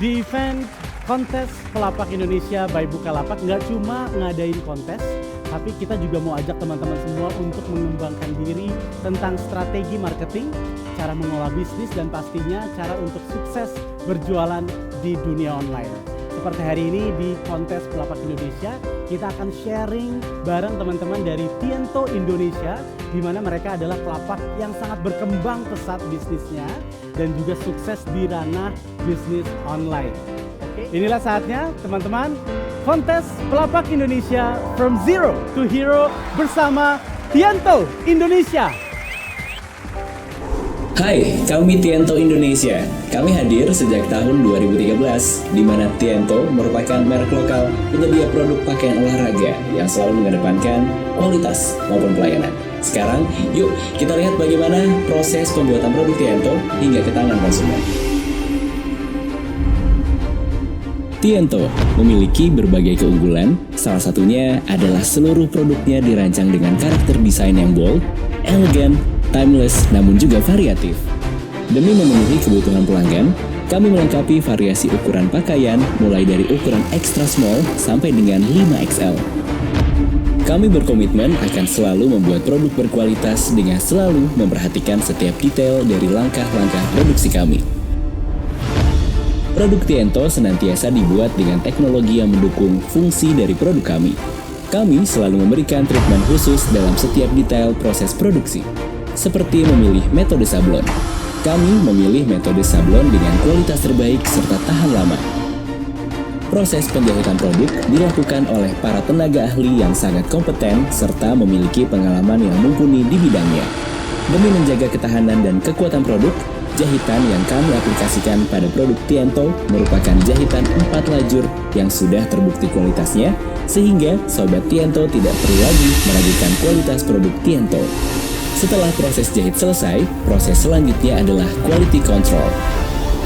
Di event kontes Pelapak Indonesia by Bukalapak nggak cuma ngadain kontes, tapi kita juga mau ajak teman-teman semua untuk mengembangkan diri tentang strategi marketing, cara mengolah bisnis, dan pastinya cara untuk sukses berjualan di dunia online. Seperti hari ini di kontes Pelapak Indonesia, kita akan sharing bareng teman-teman dari Tiento Indonesia, di mana mereka adalah pelapak yang sangat berkembang pesat bisnisnya dan juga sukses di ranah bisnis online. Oke, inilah saatnya teman-teman, kontes Pelapak Indonesia From Zero to Hero bersama Tiento Indonesia. Hai, kami Tiento Indonesia. Kami hadir sejak tahun 2013, di mana Tiento merupakan merek lokal penyedia produk pakaian olahraga yang selalu mengedepankan kualitas maupun pelayanan. Sekarang, yuk kita lihat bagaimana proses pembuatan produk Tiento hingga ke tangan konsumen. Tiento memiliki berbagai keunggulan, salah satunya adalah seluruh produknya dirancang dengan karakter desain yang bold, elegan, timeless, namun juga variatif. Demi memenuhi kebutuhan pelanggan, kami melengkapi variasi ukuran pakaian mulai dari ukuran extra small sampai dengan 5XL. Kami berkomitmen akan selalu membuat produk berkualitas dengan selalu memperhatikan setiap detail dari langkah-langkah produksi kami. Produk Tiento senantiasa dibuat dengan teknologi yang mendukung fungsi dari produk kami. Kami selalu memberikan treatment khusus dalam setiap detail proses produksi, seperti memilih metode sablon. Kami memilih metode sablon dengan kualitas terbaik serta tahan lama. Proses penjahitan produk dilakukan oleh para tenaga ahli yang sangat kompeten serta memiliki pengalaman yang mumpuni di bidangnya. Demi menjaga ketahanan dan kekuatan produk, jahitan yang kami aplikasikan pada produk Tiento merupakan jahitan 4 lajur yang sudah terbukti kualitasnya, sehingga Sobat Tiento tidak perlu lagi meragukan kualitas produk Tiento. Setelah proses jahit selesai, proses selanjutnya adalah quality control.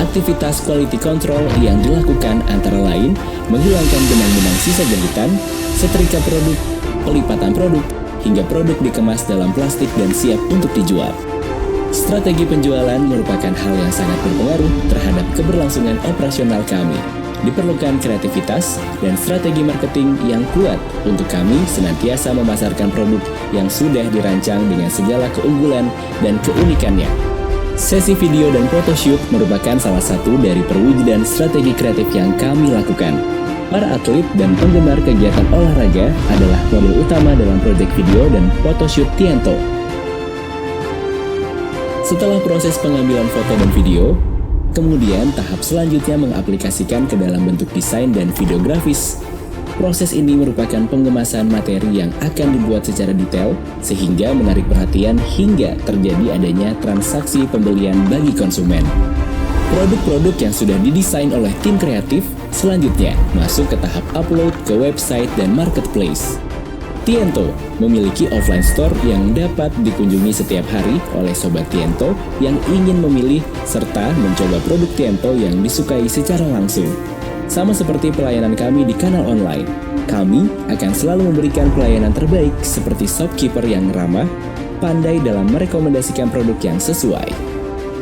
Aktivitas quality control yang dilakukan antara lain menghilangkan benang-benang sisa jahitan, setrika produk, pelipatan produk, hingga produk dikemas dalam plastik dan siap untuk dijual. Strategi penjualan merupakan hal yang sangat berpengaruh terhadap keberlangsungan operasional kami. Diperlukan kreativitas dan strategi marketing yang kuat untuk kami senantiasa memasarkan produk yang sudah dirancang dengan segala keunggulan dan keunikannya. Sesi video dan photoshoot merupakan salah satu dari perwujudan strategi kreatif yang kami lakukan. Para atlet dan penggemar kegiatan olahraga adalah model utama dalam proyek video dan photoshoot Tiento. Setelah proses pengambilan foto dan video, kemudian tahap selanjutnya mengaplikasikan ke dalam bentuk desain dan videografis. Proses ini merupakan pengemasan materi yang akan dibuat secara detail sehingga menarik perhatian hingga terjadi adanya transaksi pembelian bagi konsumen. Produk-produk yang sudah didesain oleh tim kreatif selanjutnya masuk ke tahap upload ke website dan marketplace. Tiento memiliki offline store yang dapat dikunjungi setiap hari oleh Sobat Tiento yang ingin memilih serta mencoba produk Tiento yang disukai secara langsung. Sama seperti pelayanan kami di kanal online, kami akan selalu memberikan pelayanan terbaik seperti shopkeeper yang ramah, pandai dalam merekomendasikan produk yang sesuai.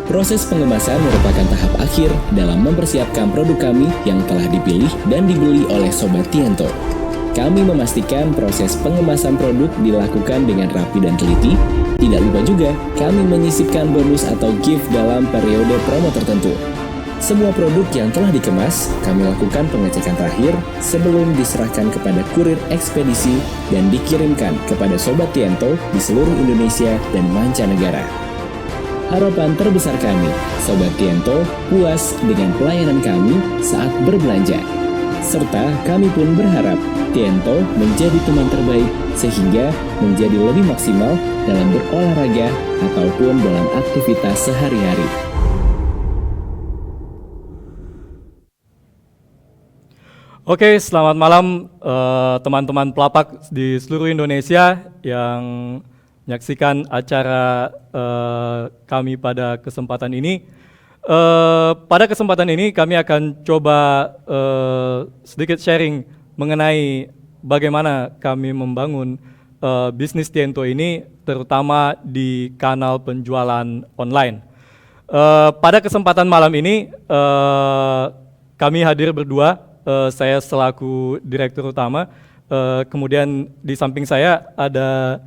Proses pengemasan merupakan tahap akhir dalam mempersiapkan produk kami yang telah dipilih dan dibeli oleh Sobat Tiento. Kami memastikan proses pengemasan produk dilakukan dengan rapi dan teliti. Tidak lupa juga, kami menyisipkan bonus atau gift dalam periode promo tertentu. Semua produk yang telah dikemas, kami lakukan pengecekan terakhir sebelum diserahkan kepada kurir ekspedisi dan dikirimkan kepada Sobat Tiento di seluruh Indonesia dan mancanegara. Harapan terbesar kami, Sobat Tiento puas dengan pelayanan kami saat berbelanja. Serta kami pun berharap Tiento menjadi teman terbaik sehingga menjadi lebih maksimal dalam berolahraga ataupun dalam aktivitas sehari-hari. Oke, selamat malam teman-teman pelapak di seluruh Indonesia yang menyaksikan acara kami pada kesempatan ini. Pada kesempatan ini kami akan coba sedikit sharing mengenai bagaimana kami membangun bisnis Tiento ini, terutama di kanal penjualan online. Pada kesempatan malam ini kami hadir berdua, saya selaku direktur utama, kemudian di samping saya ada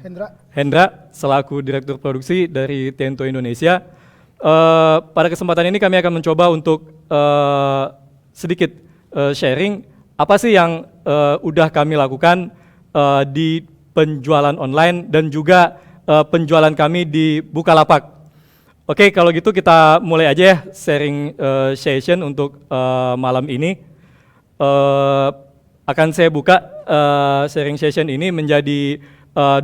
Hendra selaku direktur produksi dari Tiento Indonesia. Pada kesempatan ini kami akan mencoba untuk sedikit sharing apa sih yang udah kami lakukan di penjualan online dan juga penjualan kami di Bukalapak. Oke, kalau gitu kita mulai aja ya sharing session untuk malam ini. Akan saya buka sharing session ini menjadi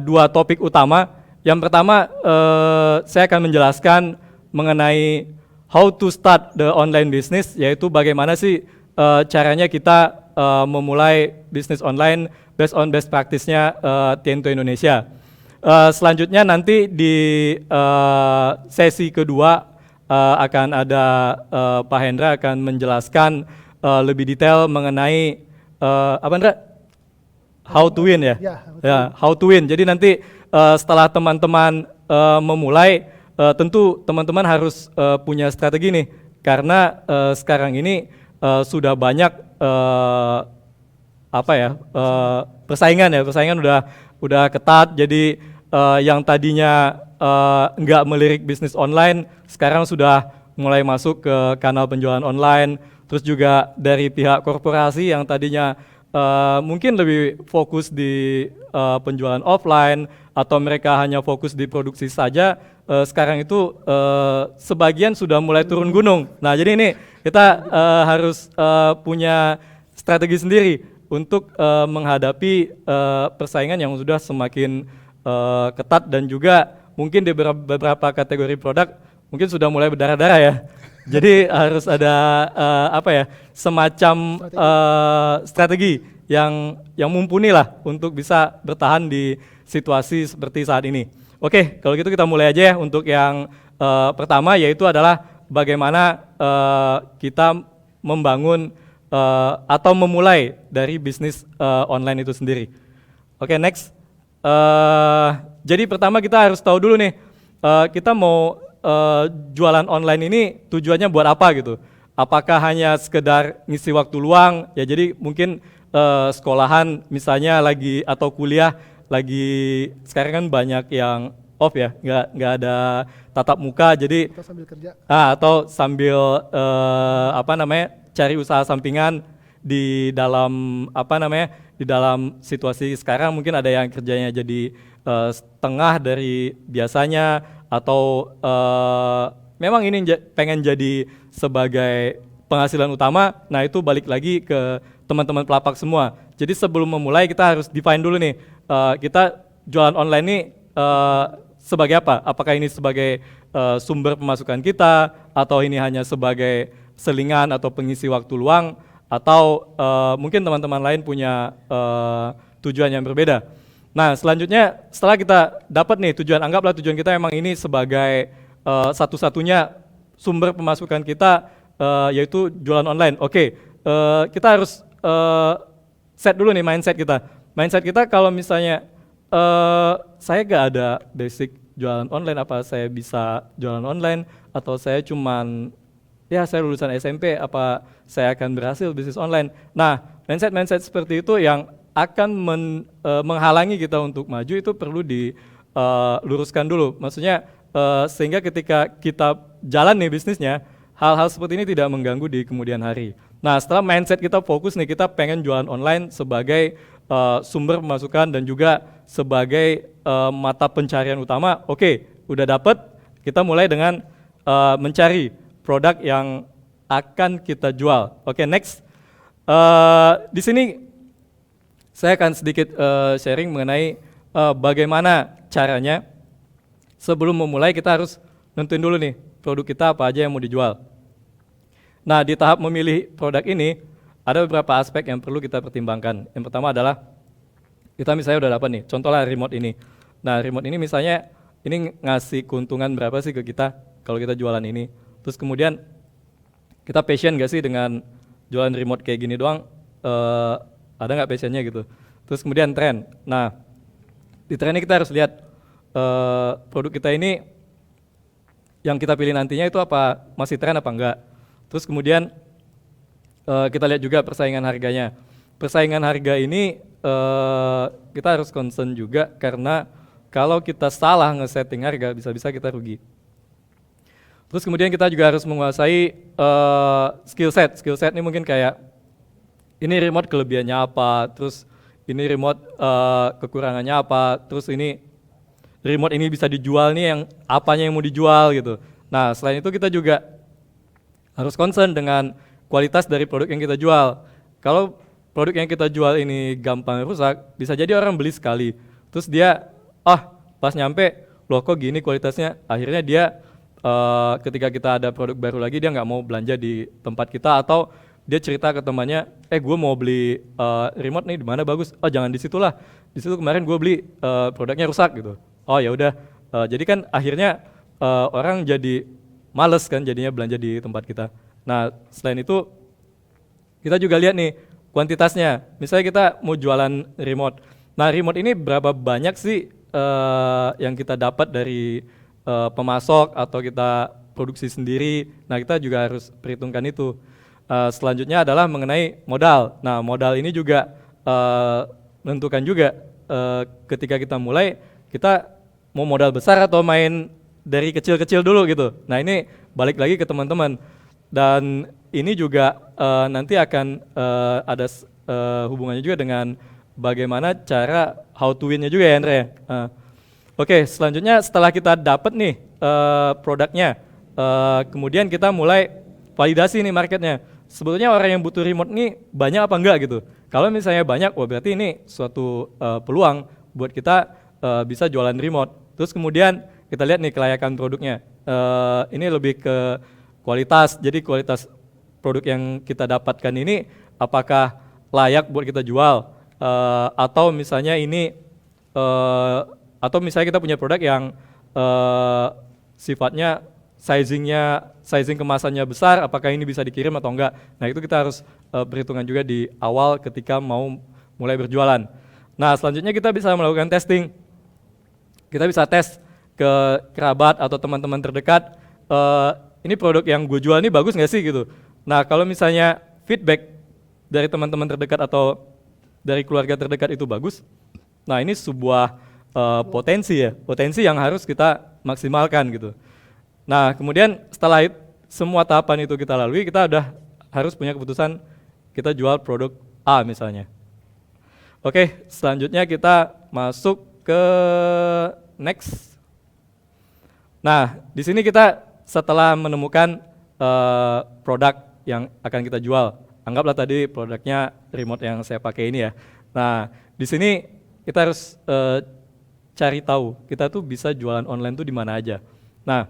dua topik utama. Yang pertama, saya akan menjelaskan mengenai how to start the online business, yaitu bagaimana sih caranya kita memulai bisnis online based on best practice-nya Tiento Indonesia. Selanjutnya nanti di sesi kedua akan ada Pak Hendra akan menjelaskan lebih detail mengenai apa Hendra? How to win ya? Ya, how to win. Jadi nanti setelah teman-teman memulai, tentu teman-teman harus punya strategi nih, karena sekarang ini sudah banyak persaingan udah ketat. Jadi yang tadinya nggak melirik bisnis online, sekarang sudah mulai masuk ke kanal penjualan online. Terus juga dari pihak korporasi yang tadinya mungkin lebih fokus di penjualan offline atau mereka hanya fokus di produksi saja, sekarang itu sebagian sudah mulai turun gunung. Nah, jadi ini kita harus punya strategi sendiri untuk menghadapi persaingan yang sudah semakin ketat, dan juga mungkin di beberapa kategori produk mungkin sudah mulai berdarah-darah ya. Jadi harus ada semacam strategi yang mumpuni lah untuk bisa bertahan di situasi seperti saat ini. Oke, kalau gitu kita mulai aja ya untuk yang pertama, yaitu adalah bagaimana kita membangun atau memulai dari bisnis online itu sendiri. Oke, next. Jadi pertama kita harus tahu dulu nih, kita mau jualan online ini tujuannya buat apa gitu. Apakah hanya sekedar ngisi waktu luang, ya jadi mungkin sekolahan misalnya lagi atau kuliah lagi, sekarang kan banyak yang off ya, nggak ada tatap muka, jadi atau sambil kerja. Atau sambil cari usaha sampingan di dalam di dalam situasi sekarang. Mungkin ada yang kerjanya jadi setengah dari biasanya, atau memang ini pengen jadi sebagai penghasilan utama. Nah, itu balik lagi ke teman-teman pelapak semua. Jadi sebelum memulai kita harus define dulu nih, kita jualan online ini sebagai apa? Apakah ini sebagai sumber pemasukan kita, atau ini hanya sebagai selingan atau pengisi waktu luang, atau mungkin teman-teman lain punya tujuan yang berbeda. Nah, selanjutnya setelah kita dapat nih tujuan, anggaplah tujuan kita memang ini sebagai satu-satunya sumber pemasukan kita, yaitu jualan online. Oke, kita harus set dulu nih mindset kita. Mindset kita kalau misalnya saya gak ada basic jualan online, apa saya bisa jualan online, atau saya cuman saya lulusan SMP, apa saya akan berhasil bisnis online. Nah, mindset seperti itu yang akan menghalangi kita untuk maju, itu perlu diluruskan dulu. Maksudnya sehingga ketika kita jalan nih bisnisnya, hal-hal seperti ini tidak mengganggu di kemudian hari. Nah, setelah mindset kita fokus nih, kita pengen jualan online sebagai sumber pemasukan dan juga sebagai mata pencarian utama. Oke, udah dapet, kita mulai dengan mencari produk yang akan kita jual. Oke, next. Di sini saya akan sedikit sharing mengenai bagaimana caranya. Sebelum memulai kita harus nentuin dulu nih produk kita apa aja yang mau dijual. Nah, di tahap memilih produk ini ada beberapa aspek yang perlu kita pertimbangkan. Yang pertama adalah kita misalnya udah dapat nih, contohnya remote ini. Nah, remote ini misalnya ini ngasih keuntungan berapa sih ke kita kalau kita jualan ini. Terus kemudian kita passion gak sih dengan jualan remote kayak gini doang, ada gak passionnya gitu. Terus kemudian tren. Nah, di tren ini kita harus lihat produk kita ini yang kita pilih nantinya itu apa, masih tren apa enggak. Terus kemudian kita lihat juga persaingan harganya. Persaingan harga ini kita harus concern juga karena kalau kita salah nge-setting harga bisa-bisa kita rugi. Terus kemudian kita juga harus menguasai skill set. Skill set ini mungkin kayak ini remote kelebihannya apa, terus ini remote kekurangannya apa, terus ini remote ini bisa dijual nih yang apanya yang mau dijual gitu. Nah selain itu kita juga harus concern dengan kualitas dari produk yang kita jual. Kalau produk yang kita jual ini gampang rusak, bisa jadi orang beli sekali, terus dia pas nyampe, loh kok gini kualitasnya, akhirnya dia ketika kita ada produk baru lagi dia nggak mau belanja di tempat kita, atau dia cerita ke temannya, gue mau beli remote nih di mana bagus, jangan di situ lah, di situ kemarin gue beli produknya rusak gitu. Ya udah, jadi kan akhirnya orang jadi males kan jadinya belanja di tempat kita. Nah selain itu kita juga lihat nih kuantitasnya. Misalnya kita mau jualan remote. Nah remote ini berapa banyak sih yang kita dapat dari pemasok atau kita produksi sendiri. Nah kita juga harus perhitungkan itu. Selanjutnya adalah mengenai modal. Nah modal ini juga menentukan juga ketika kita mulai, kita mau modal besar atau main dari kecil-kecil dulu gitu. Nah ini balik lagi ke teman-teman. Dan ini juga nanti akan ada hubungannya juga dengan bagaimana cara how to win-nya juga ya Andre. Oke, selanjutnya setelah kita dapat nih produknya, kemudian kita mulai validasi nih marketnya. Sebetulnya orang yang butuh remote nih banyak apa enggak gitu. Kalau misalnya banyak, berarti ini suatu peluang buat kita bisa jualan remote. Terus kemudian kita lihat nih kelayakan produknya. Ini lebih ke kualitas, jadi kualitas produk yang kita dapatkan ini apakah layak buat kita jual, atau misalnya ini atau misalnya kita punya produk yang sifatnya sizing kemasannya besar, apakah ini bisa dikirim atau enggak. Nah itu kita harus perhitungan juga di awal ketika mau mulai berjualan. Nah selanjutnya kita bisa melakukan testing. Kita bisa tes ke kerabat atau teman-teman terdekat, ini produk yang gue jual ini bagus nggak sih gitu. Nah kalau misalnya feedback dari teman-teman terdekat atau dari keluarga terdekat itu bagus, nah ini sebuah potensi yang harus kita maksimalkan gitu. Nah kemudian setelah semua tahapan itu kita lalui, kita udah harus punya keputusan kita jual produk A misalnya. Oke, selanjutnya kita masuk ke next. Nah di sini kita setelah menemukan produk yang akan kita jual, anggaplah tadi produknya remote yang saya pakai ini ya. Nah, di sini kita harus cari tahu kita tuh bisa jualan online tuh di mana aja. Nah,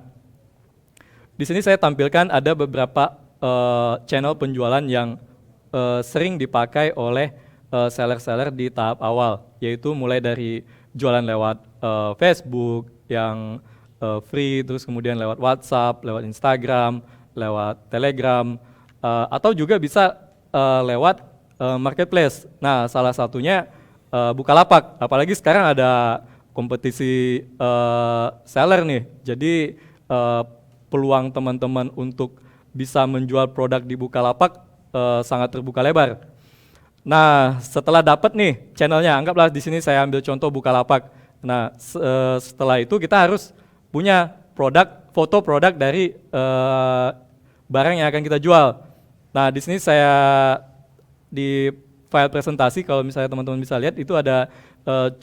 di sini saya tampilkan ada beberapa channel penjualan yang sering dipakai oleh seller-seller di tahap awal, yaitu mulai dari jualan lewat Facebook yang free, terus kemudian lewat WhatsApp, lewat Instagram, lewat Telegram, atau juga bisa lewat marketplace. Nah, salah satunya Bukalapak. Apalagi sekarang ada kompetisi seller nih. Jadi peluang teman-teman untuk bisa menjual produk di Bukalapak sangat terbuka lebar. Nah, setelah dapat nih channelnya, anggaplah di sini saya ambil contoh Bukalapak. Nah, setelah itu kita harus punya foto produk dari barang yang akan kita jual. Nah, di sini saya di file presentasi, kalau misalnya teman-teman bisa lihat, itu ada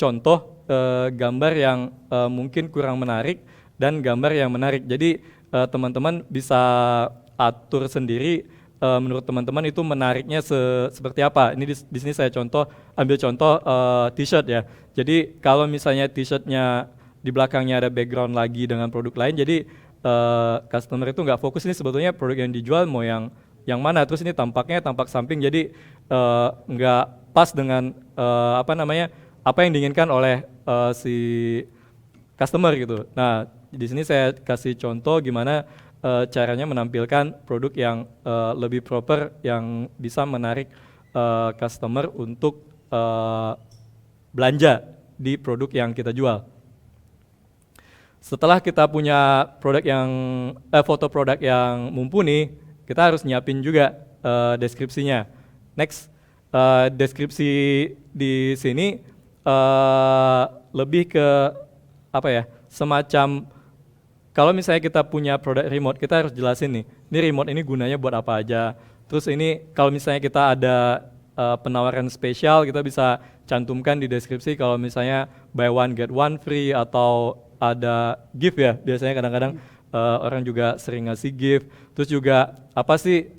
contoh gambar yang mungkin kurang menarik dan gambar yang menarik. Jadi teman-teman bisa atur sendiri menurut teman-teman itu menariknya seperti apa. Ini di sini saya ambil contoh t-shirt ya. Jadi kalau misalnya t-shirtnya di belakangnya ada background lagi dengan produk lain, jadi customer itu nggak fokus ini sebetulnya produk yang dijual mau yang mana, terus ini tampaknya tampak samping, jadi nggak pas dengan apa yang diinginkan oleh si customer gitu. Nah di sini saya kasih contoh gimana caranya menampilkan produk yang lebih proper, yang bisa menarik customer untuk belanja di produk yang kita jual. Setelah kita punya foto produk yang mumpuni, kita harus nyiapin juga deskripsinya. Next, deskripsi di sini lebih ke apa ya? Semacam kalau misalnya kita punya produk remote, kita harus jelasin nih, ini remote ini gunanya buat apa aja. Terus ini kalau misalnya kita ada penawaran spesial, kita bisa cantumkan di deskripsi kalau misalnya buy one get one free atau ada gift ya. Biasanya kadang-kadang orang juga sering ngasih gift. Terus juga apa sih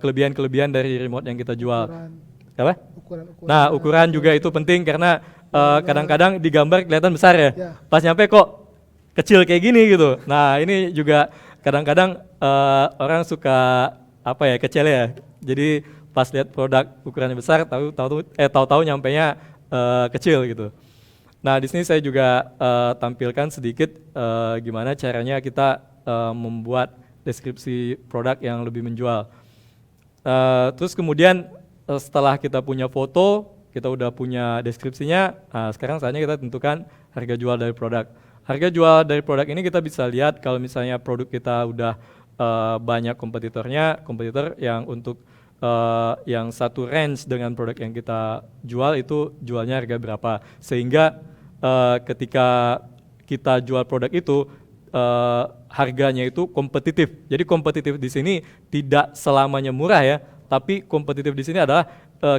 kelebihan-kelebihan dari remote yang kita jual? Apa? Nah, ukuran juga itu penting karena kadang-kadang di gambar kelihatan besar ya. Pas nyampe kok kecil kayak gini gitu. Nah, ini juga kadang-kadang orang suka apa ya, kecil ya. Jadi pas lihat produk ukurannya besar, tahu-tahu nyampenya kecil gitu. Nah, di sini saya juga tampilkan sedikit gimana caranya kita membuat deskripsi produk yang lebih menjual. Terus kemudian setelah kita punya foto, kita udah punya deskripsinya, nah sekarang saatnya kita tentukan harga jual dari produk. Harga jual dari produk ini kita bisa lihat kalau misalnya produk kita udah banyak kompetitornya, kompetitor yang untuk yang satu range dengan produk yang kita jual itu jualnya harga berapa. Sehingga ketika kita jual produk itu harganya itu kompetitif. Jadi kompetitif di sini tidak selamanya murah ya, tapi kompetitif di sini adalah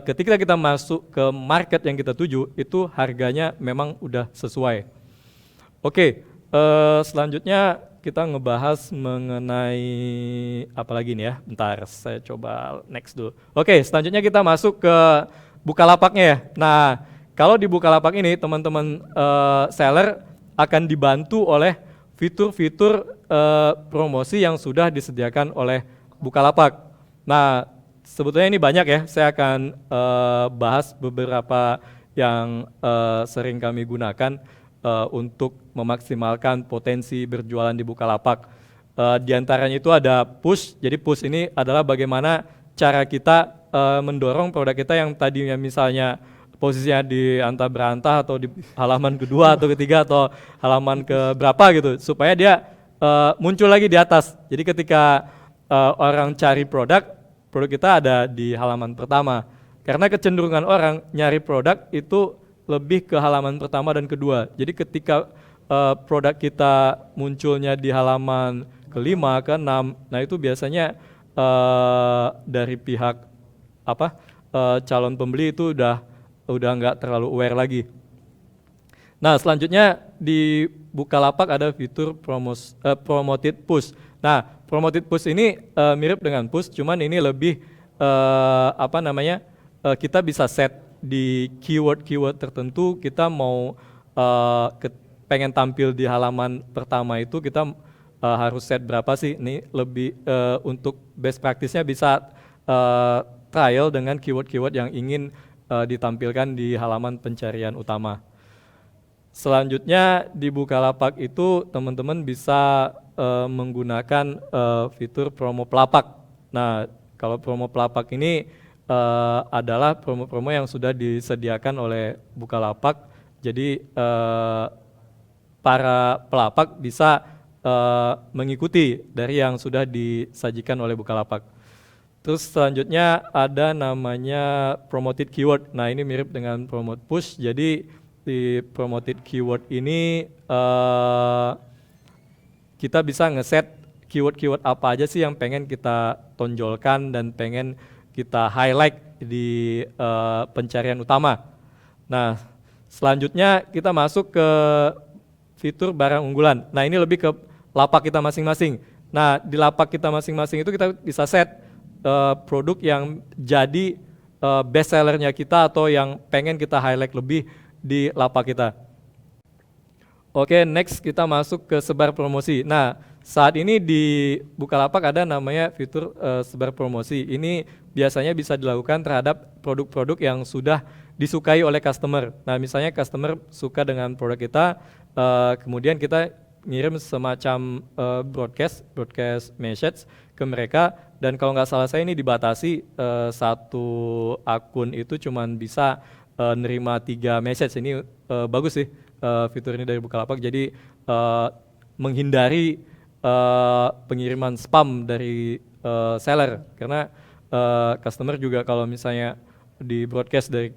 ketika kita masuk ke market yang kita tuju itu harganya memang udah sesuai. Oke, selanjutnya kita ngebahas mengenai apa lagi nih ya? Bentar, saya coba next dulu. Oke, selanjutnya kita masuk ke Bukalapaknya ya. Nah, kalau di Bukalapak ini teman-teman seller akan dibantu oleh fitur-fitur promosi yang sudah disediakan oleh Bukalapak. Nah, sebetulnya ini banyak ya. Saya akan bahas beberapa yang sering kami gunakan untuk memaksimalkan potensi berjualan di Bukalapak. Di antaranya itu ada push. Jadi push ini adalah bagaimana cara kita mendorong produk kita yang tadinya misalnya posisinya di antah berantah atau di halaman kedua atau ketiga atau halaman ke berapa gitu, supaya dia muncul lagi di atas. Jadi ketika orang cari produk kita ada di halaman pertama. Karena kecenderungan orang nyari produk itu lebih ke halaman pertama dan kedua. Jadi ketika produk kita munculnya di halaman kelima, keenam, nah itu biasanya dari pihak calon pembeli itu udah nggak terlalu aware lagi. Nah, selanjutnya di Bukalapak ada fitur promoted push. Nah, promoted push ini mirip dengan push, cuman ini lebih kita bisa set di keyword tertentu. Kita mau pengen tampil di halaman pertama itu kita harus set berapa sih? Ini lebih untuk best practice-nya bisa trial dengan keyword-keyword yang ingin ditampilkan di halaman pencarian utama. Selanjutnya di Bukalapak itu teman-teman bisa menggunakan fitur promo pelapak. Nah, kalau promo pelapak ini adalah promo-promo yang sudah disediakan oleh Bukalapak. Jadi para pelapak bisa mengikuti dari yang sudah disajikan oleh Bukalapak. Terus selanjutnya ada namanya promoted keyword. Nah, ini mirip dengan promote push. Jadi di promoted keyword ini kita bisa ngeset keyword-keyword apa aja sih yang pengen kita tonjolkan dan pengen kita highlight di pencarian utama. Nah, selanjutnya kita masuk ke fitur barang unggulan. Nah, ini lebih ke lapak kita masing-masing. Nah, di lapak kita masing-masing itu kita bisa set produk yang jadi best sellernya kita atau yang pengen kita highlight lebih di lapak kita. Oke, next kita masuk ke sebar promosi. Nah, saat ini di Bukalapak ada namanya fitur sebar promosi. Ini biasanya bisa dilakukan terhadap produk-produk yang sudah disukai oleh customer. Nah, misalnya customer suka dengan produk kita, kemudian kita ngirim semacam broadcast message ke mereka, dan kalau nggak salah saya ini dibatasi satu akun itu cuman bisa nerima 3 message. Ini bagus sih fitur ini dari Bukalapak. Jadi menghindari pengiriman spam dari seller, karena customer juga kalau misalnya di broadcast dari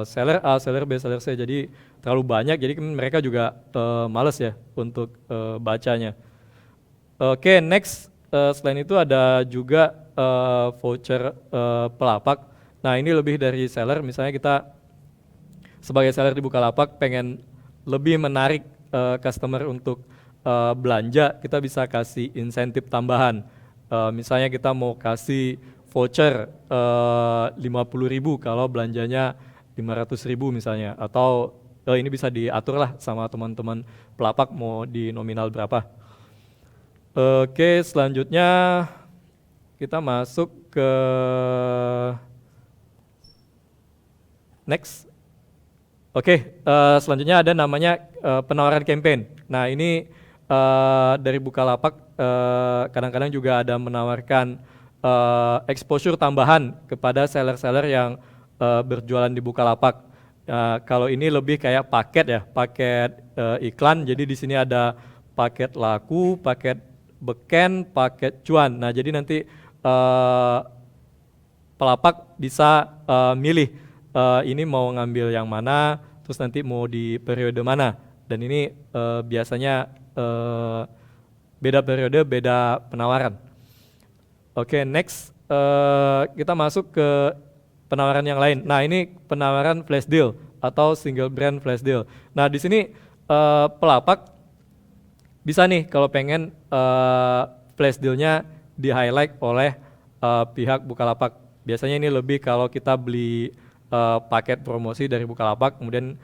seller A, seller B, seller C, jadi terlalu banyak, jadi mereka juga males ya untuk bacanya. Oke, next, selain itu ada juga voucher Pelapak. Nah, ini lebih dari seller, misalnya kita sebagai seller di Bukalapak pengen lebih menarik customer untuk belanja, kita bisa kasih insentif tambahan. Misalnya kita mau kasih voucher 50.000 kalau belanjanya 500.000 misalnya, atau ini bisa diatur lah sama teman-teman Pelapak mau di nominal berapa. Oke, selanjutnya kita masuk ke next. Oke, selanjutnya ada namanya penawaran campaign. Nah, ini dari Bukalapak kadang-kadang juga ada menawarkan exposure tambahan kepada seller-seller yang berjualan di Bukalapak. Kalau ini lebih kayak paket ya, paket iklan. Jadi di sini ada paket laku, paket beken, paket cuan. Nah, jadi nanti Pelapak bisa milih ini mau ngambil yang mana, terus nanti mau di periode mana. Dan ini biasanya beda periode, beda penawaran. Oke, next kita masuk ke penawaran yang lain. Nah, ini penawaran flash deal atau single brand flash deal. Nah, di sini Pelapak bisa nih kalau pengen flash deal-nya di-highlight oleh pihak Bukalapak. Biasanya ini lebih kalau kita beli paket promosi dari Bukalapak, kemudian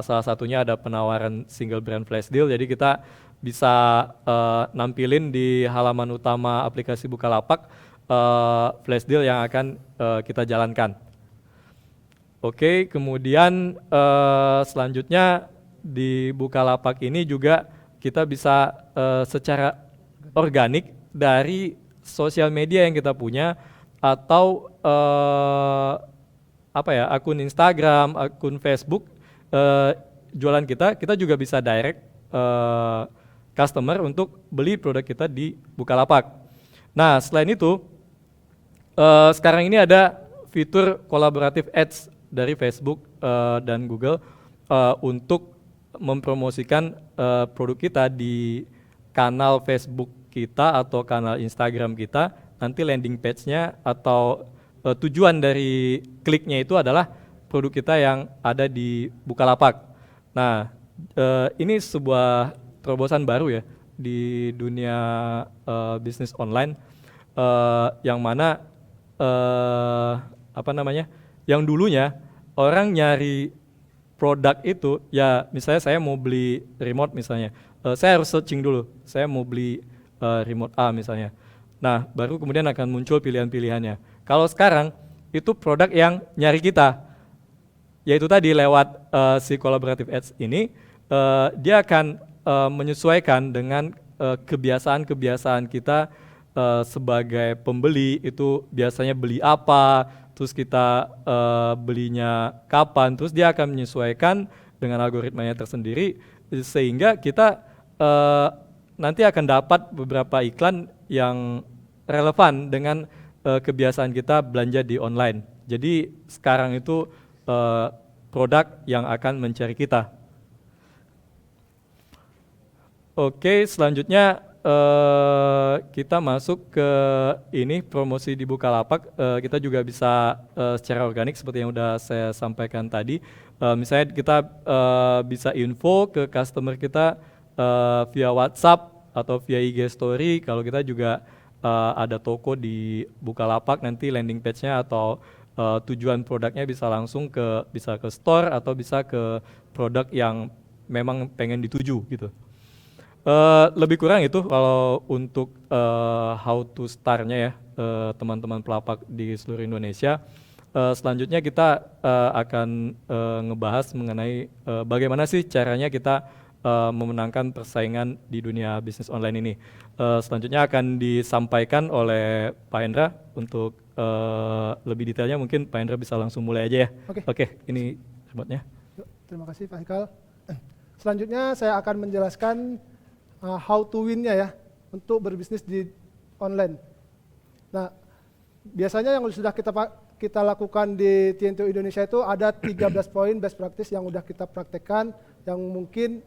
salah satunya ada penawaran single brand flash deal, jadi kita bisa nampilin di halaman utama aplikasi Bukalapak flash deal yang akan kita jalankan. Oke, kemudian selanjutnya di Bukalapak ini juga kita bisa secara organik dari sosial media yang kita punya atau akun Instagram, akun Facebook jualan kita juga bisa direct customer untuk beli produk kita di Bukalapak. Nah, selain itu sekarang ini ada fitur collaborative ads dari Facebook dan Google untuk mempromosikan produk kita di kanal Facebook kita atau kanal Instagram kita. Nanti landing page-nya atau tujuan dari kliknya itu adalah produk kita yang ada di Bukalapak. Nah, ini sebuah terobosan baru ya di dunia bisnis online, yang mana yang dulunya orang nyari produk itu ya, misalnya saya mau beli remote misalnya, saya harus searching dulu, saya mau beli remote A misalnya. Nah, baru kemudian akan muncul pilihan-pilihannya. Kalau sekarang itu produk yang nyari kita, yaitu tadi lewat si collaborative ads ini, dia akan menyesuaikan dengan kebiasaan-kebiasaan kita sebagai pembeli. Itu biasanya beli apa, terus kita belinya kapan, terus dia akan menyesuaikan dengan algoritmanya tersendiri, sehingga kita nanti akan dapat beberapa iklan yang relevan dengan kebiasaan kita belanja di online. Jadi sekarang itu produk yang akan mencari kita. Oke, selanjutnya kita masuk ke ini promosi di Bukalapak. Kita juga bisa secara organik seperti yang udah saya sampaikan tadi. Misalnya kita bisa info ke customer kita via WhatsApp atau via IG Story. Kalau kita juga ada toko di Bukalapak, nanti landing page-nya atau tujuan produknya bisa langsung bisa ke store atau bisa ke produk yang memang pengen dituju gitu. Lebih kurang itu kalau untuk how to start-nya ya teman-teman Pelapak di seluruh Indonesia. Selanjutnya kita akan ngebahas mengenai bagaimana sih caranya kita memenangkan persaingan di dunia bisnis online ini. Selanjutnya akan disampaikan oleh Pak Hendra. Untuk lebih detailnya mungkin Pak Hendra bisa langsung mulai aja ya. Oke, ini remote-nya. Terima kasih Pak Hikal. Selanjutnya saya akan menjelaskan how to win-nya ya untuk berbisnis di online. Nah, biasanya yang sudah kita lakukan di Tiento Indonesia itu ada 13 poin best practice yang sudah kita praktekkan, yang mungkin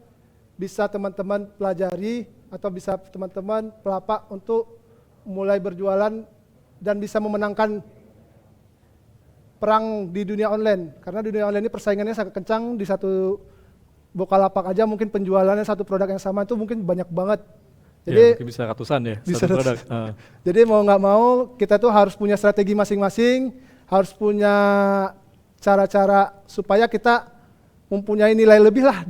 bisa teman-teman pelajari atau bisa teman-teman pelapak untuk mulai berjualan dan bisa memenangkan perang di dunia online. Karena di dunia online ini persaingannya sangat kencang, di satu Bukalapak aja mungkin penjualannya satu produk yang sama itu mungkin banyak banget. Jadi mungkin bisa ratusan ya bisa satu produk. Jadi mau nggak mau kita tuh harus punya strategi masing-masing, harus punya cara-cara supaya kita mempunyai nilai lebih lah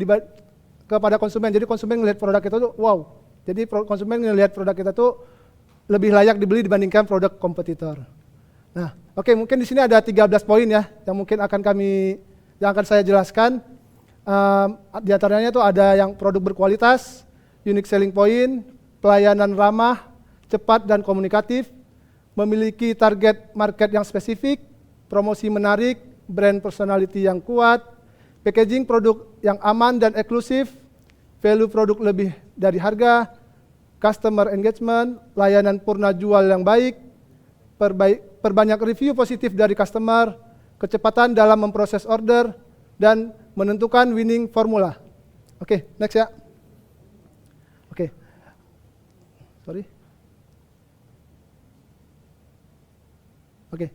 kepada konsumen. Jadi konsumen ngelihat produk kita tuh wow. Jadi konsumen ngelihat produk kita tuh lebih layak dibeli dibandingkan produk kompetitor. Nah, oke, mungkin di sini ada 13 poin ya yang mungkin yang akan saya jelaskan. Di antaranya itu ada yang produk berkualitas, unique selling point, pelayanan ramah, cepat dan komunikatif, memiliki target market yang spesifik, promosi menarik, brand personality yang kuat, packaging produk yang aman dan eksklusif, value produk lebih dari harga, customer engagement, layanan purna jual yang baik, perbanyak review positif dari customer, kecepatan dalam memproses order, dan menentukan winning formula. Oke, next ya. Oke. Sorry. Oke.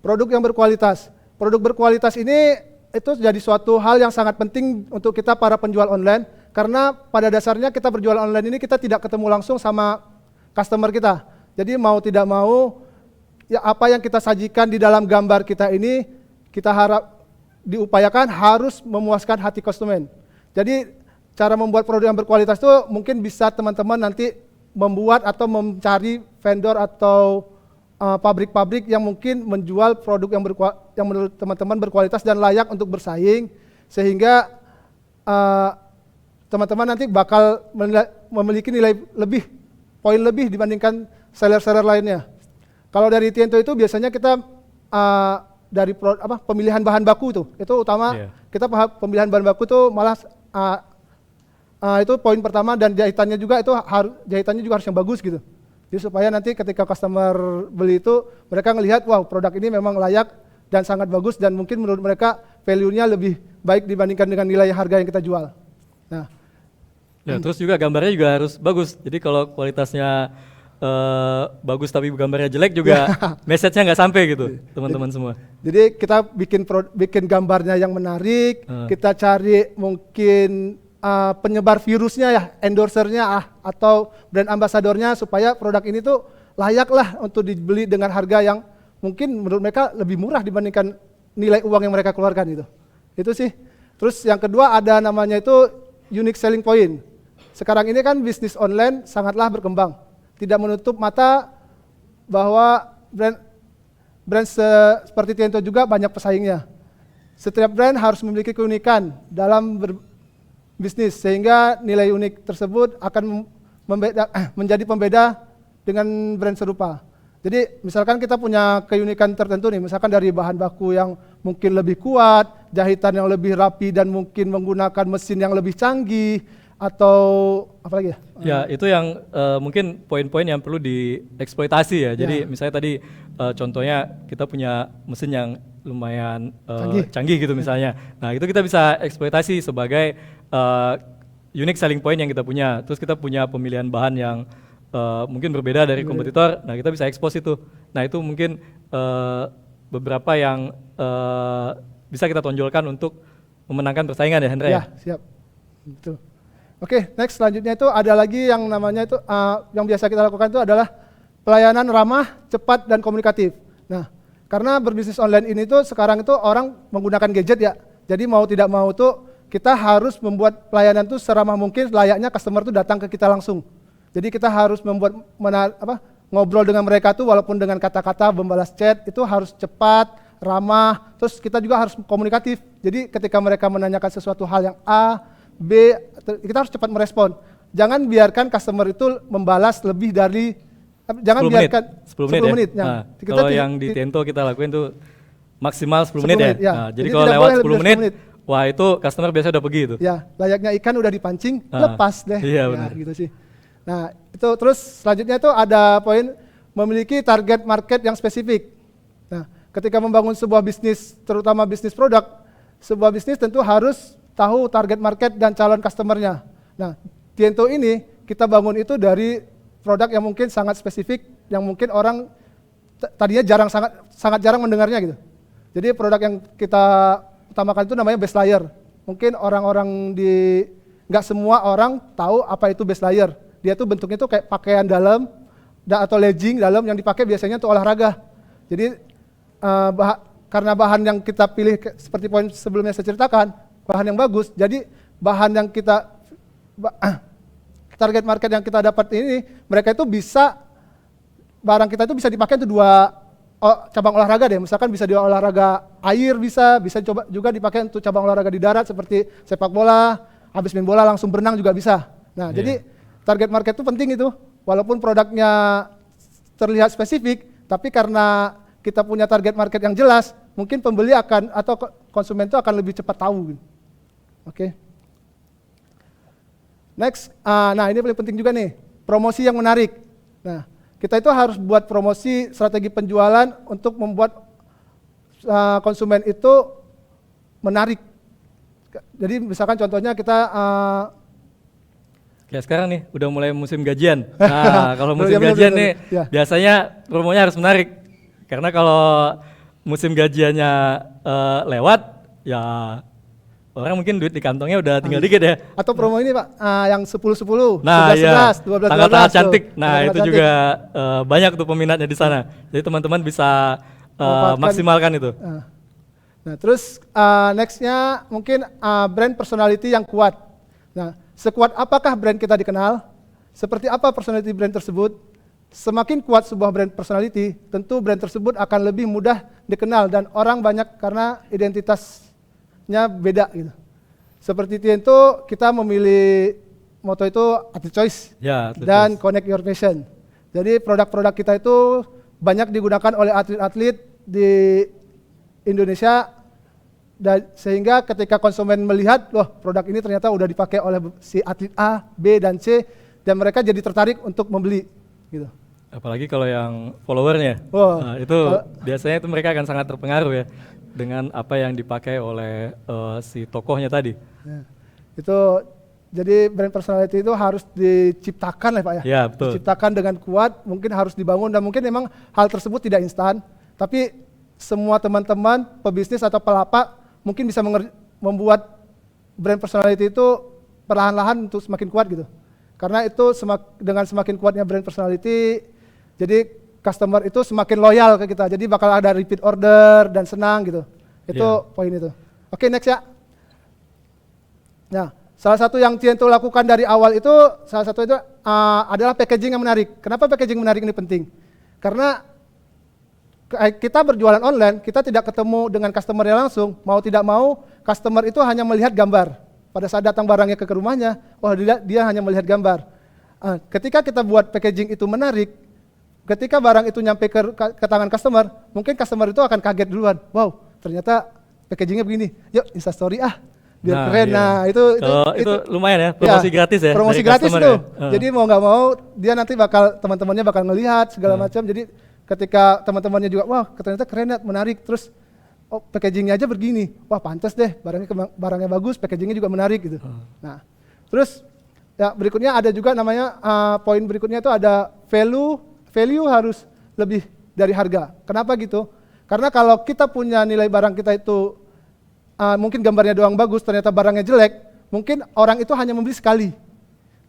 Produk yang berkualitas. Produk berkualitas ini itu jadi suatu hal yang sangat penting untuk kita para penjual online, karena pada dasarnya kita berjualan online ini kita tidak ketemu langsung sama customer kita. Jadi mau tidak mau, ya apa yang kita sajikan di dalam gambar kita ini, kita harap diupayakan harus memuaskan hati konsumen. Jadi cara membuat produk yang berkualitas itu mungkin bisa teman-teman nanti membuat atau mencari vendor atau pabrik-pabrik yang mungkin menjual produk yang menurut teman-teman berkualitas dan layak untuk bersaing, sehingga teman-teman nanti bakal memiliki nilai lebih, poin lebih dibandingkan seller-seller lainnya. Kalau dari Tiento itu biasanya kita dari pemilihan bahan baku itu utama. Kita pemilihan bahan baku tuh malah itu poin pertama, dan jahitannya juga harus yang bagus gitu. Jadi supaya nanti ketika customer beli itu mereka ngelihat wow produk ini memang layak dan sangat bagus, dan mungkin menurut mereka value-nya lebih baik dibandingkan dengan nilai harga yang kita jual. Nah, ya, terus juga gambarnya juga harus bagus. Jadi kalau kualitasnya bagus tapi gambarnya jelek juga message-nya nggak sampai gitu, teman-teman semua. Jadi kita bikin gambarnya yang menarik, kita cari mungkin penyebar virusnya ya, endorsernya atau brand ambasadornya, supaya produk ini tuh layak lah untuk dibeli dengan harga yang mungkin menurut mereka lebih murah dibandingkan nilai uang yang mereka keluarkan itu. Itu sih. Terus yang kedua ada namanya itu unique selling point. Sekarang ini kan bisnis online sangatlah berkembang. Tidak menutup mata bahwa brand seperti Tiento juga banyak pesaingnya. Setiap brand harus memiliki keunikan dalam berbisnis, sehingga nilai unik tersebut akan menjadi pembeda dengan brand serupa. Jadi misalkan kita punya keunikan tertentu nih, misalkan dari bahan baku yang mungkin lebih kuat, jahitan yang lebih rapi, dan mungkin menggunakan mesin yang lebih canggih, atau apa lagi ya? Ya, itu yang mungkin poin-poin yang perlu dieksploitasi ya. Jadi misalnya tadi contohnya kita punya mesin yang lumayan canggih gitu misalnya. Nah, itu kita bisa eksploitasi sebagai unique selling point yang kita punya. Terus kita punya pemilihan bahan yang mungkin berbeda dari kompetitor. Nah, kita bisa expose itu. Nah, itu mungkin beberapa yang bisa kita tonjolkan untuk memenangkan persaingan ya, Hendra ya? Siap. Betul. Oke, next selanjutnya itu ada lagi yang namanya itu yang biasa kita lakukan itu adalah pelayanan ramah, cepat dan komunikatif. Nah, karena berbisnis online ini tuh sekarang itu orang menggunakan gadget ya. Jadi mau tidak mau tuh kita harus membuat pelayanan tuh seramah mungkin, layaknya customer tuh datang ke kita langsung. Jadi kita harus membuat ngobrol dengan mereka tuh walaupun dengan kata-kata, membalas chat itu harus cepat, ramah. Terus kita juga harus komunikatif. Jadi ketika mereka menanyakan sesuatu hal yang A, B, kita harus cepat merespon. Jangan biarkan customer itu membalas lebih dari 10 menit. Nah, kalau yang di Tiento kita lakuin tuh maksimal 10 menit ya. Nah, jadi kalau lewat 10 menit, wah itu customer biasa udah pergi itu. Ya, layaknya ikan udah dipancing, lepas deh. Iya, ya, gitu sih. Nah, itu terus selanjutnya itu ada poin memiliki target market yang spesifik. Nah, ketika membangun sebuah bisnis, terutama bisnis produk, sebuah bisnis tentu harus tahu target market dan calon customer-nya. Nah, Tiento ini kita bangun itu dari produk yang mungkin sangat spesifik, yang mungkin orang tadinya sangat jarang mendengarnya gitu. Jadi produk yang kita utamakan itu namanya base layer. Mungkin orang-orang nggak semua orang tahu apa itu base layer. Dia tuh bentuknya tuh kayak pakaian dalam atau legging dalam yang dipakai biasanya untuk olahraga. Jadi karena bahan yang kita pilih seperti poin sebelumnya saya ceritakan, bahan yang bagus, jadi bahan yang kita target market yang kita dapat ini, mereka itu bisa barang kita itu bisa dipakai untuk dua cabang olahraga deh. Misalkan bisa di olahraga air, bisa coba juga dipakai untuk cabang olahraga di darat seperti sepak bola, habis main bola langsung berenang juga bisa. Nah, jadi target market itu penting itu. Walaupun produknya terlihat spesifik, tapi karena kita punya target market yang jelas, mungkin pembeli akan atau konsumen itu akan lebih cepat tahu. Oke. Next, nah ini paling penting juga nih, promosi yang menarik. Nah, kita itu harus buat promosi strategi penjualan untuk membuat konsumen itu menarik. Jadi misalkan contohnya kita kayak sekarang nih udah mulai musim gajian. Nah, kalau musim gajian nih biasanya promonya harus menarik. Karena kalau musim gajiannya lewat, ya orang mungkin duit di kantongnya udah tinggal dikit ya. Atau promo ini Pak, yang 10-10, nah, 11-11, 12-12. Tanggal-tanggal cantik. Nah, tanggal itu cantik. juga banyak tuh peminatnya di sana. Jadi teman-teman bisa maksimalkan itu. Nah, terus nextnya mungkin brand personality yang kuat. Nah, sekuat apakah brand kita dikenal? Seperti apa personality brand tersebut? Semakin kuat sebuah brand personality, tentu brand tersebut akan lebih mudah dikenal dan orang banyak karena identitasnya beda gitu. Seperti Tiento, kita memilih moto itu athlete choice dan connect your passion. Jadi produk-produk kita itu banyak digunakan oleh atlet-atlet di Indonesia dan sehingga ketika konsumen melihat, loh produk ini ternyata udah dipakai oleh si atlet A, B, dan C, dan mereka jadi tertarik untuk membeli gitu. Apalagi kalau yang followernya, nah, itu biasanya itu mereka akan sangat terpengaruh ya dengan apa yang dipakai oleh si tokohnya tadi. Ya, itu jadi brand personality itu harus diciptakan lah Pak ya. Ya, betul. Diciptakan dengan kuat, mungkin harus dibangun dan mungkin memang hal tersebut tidak instan, tapi semua teman-teman pebisnis atau pelapak mungkin bisa membuat brand personality itu perlahan-lahan untuk semakin kuat gitu. Karena itu dengan semakin kuatnya brand personality, jadi customer itu semakin loyal ke kita. Jadi bakal ada repeat order dan senang gitu. Itu poin itu. Oke, next ya. Nah, salah satu yang Tiento lakukan dari awal itu, salah satu itu adalah packaging yang menarik. Kenapa packaging menarik ini penting? Karena kita berjualan online, kita tidak ketemu dengan customer-nya langsung. Mau tidak mau, customer itu hanya melihat gambar. Pada saat datang barangnya ke rumahnya, dia hanya melihat gambar. Ketika kita buat packaging itu menarik, ketika barang itu nyampe ke tangan customer, mungkin customer itu akan kaget duluan. Wow, ternyata packagingnya begini. Yuk, Instastory biar keren. Iya. Nah, itu lumayan ya, promosi gratis ya. Promosi dari gratis customer tuh. ya. Jadi mau nggak mau, dia nanti teman-temannya bakal ngelihat segala macam. Jadi ketika teman-temannya juga, wah ternyata keren ya, menarik. Terus packagingnya aja begini. Wah pantas deh, barangnya bagus, packagingnya juga menarik gitu. Nah, terus ya berikutnya ada juga namanya poin berikutnya itu ada value harus lebih dari harga. Kenapa gitu? Karena kalau kita punya nilai barang kita itu mungkin gambarnya doang bagus, ternyata barangnya jelek, mungkin orang itu hanya membeli sekali.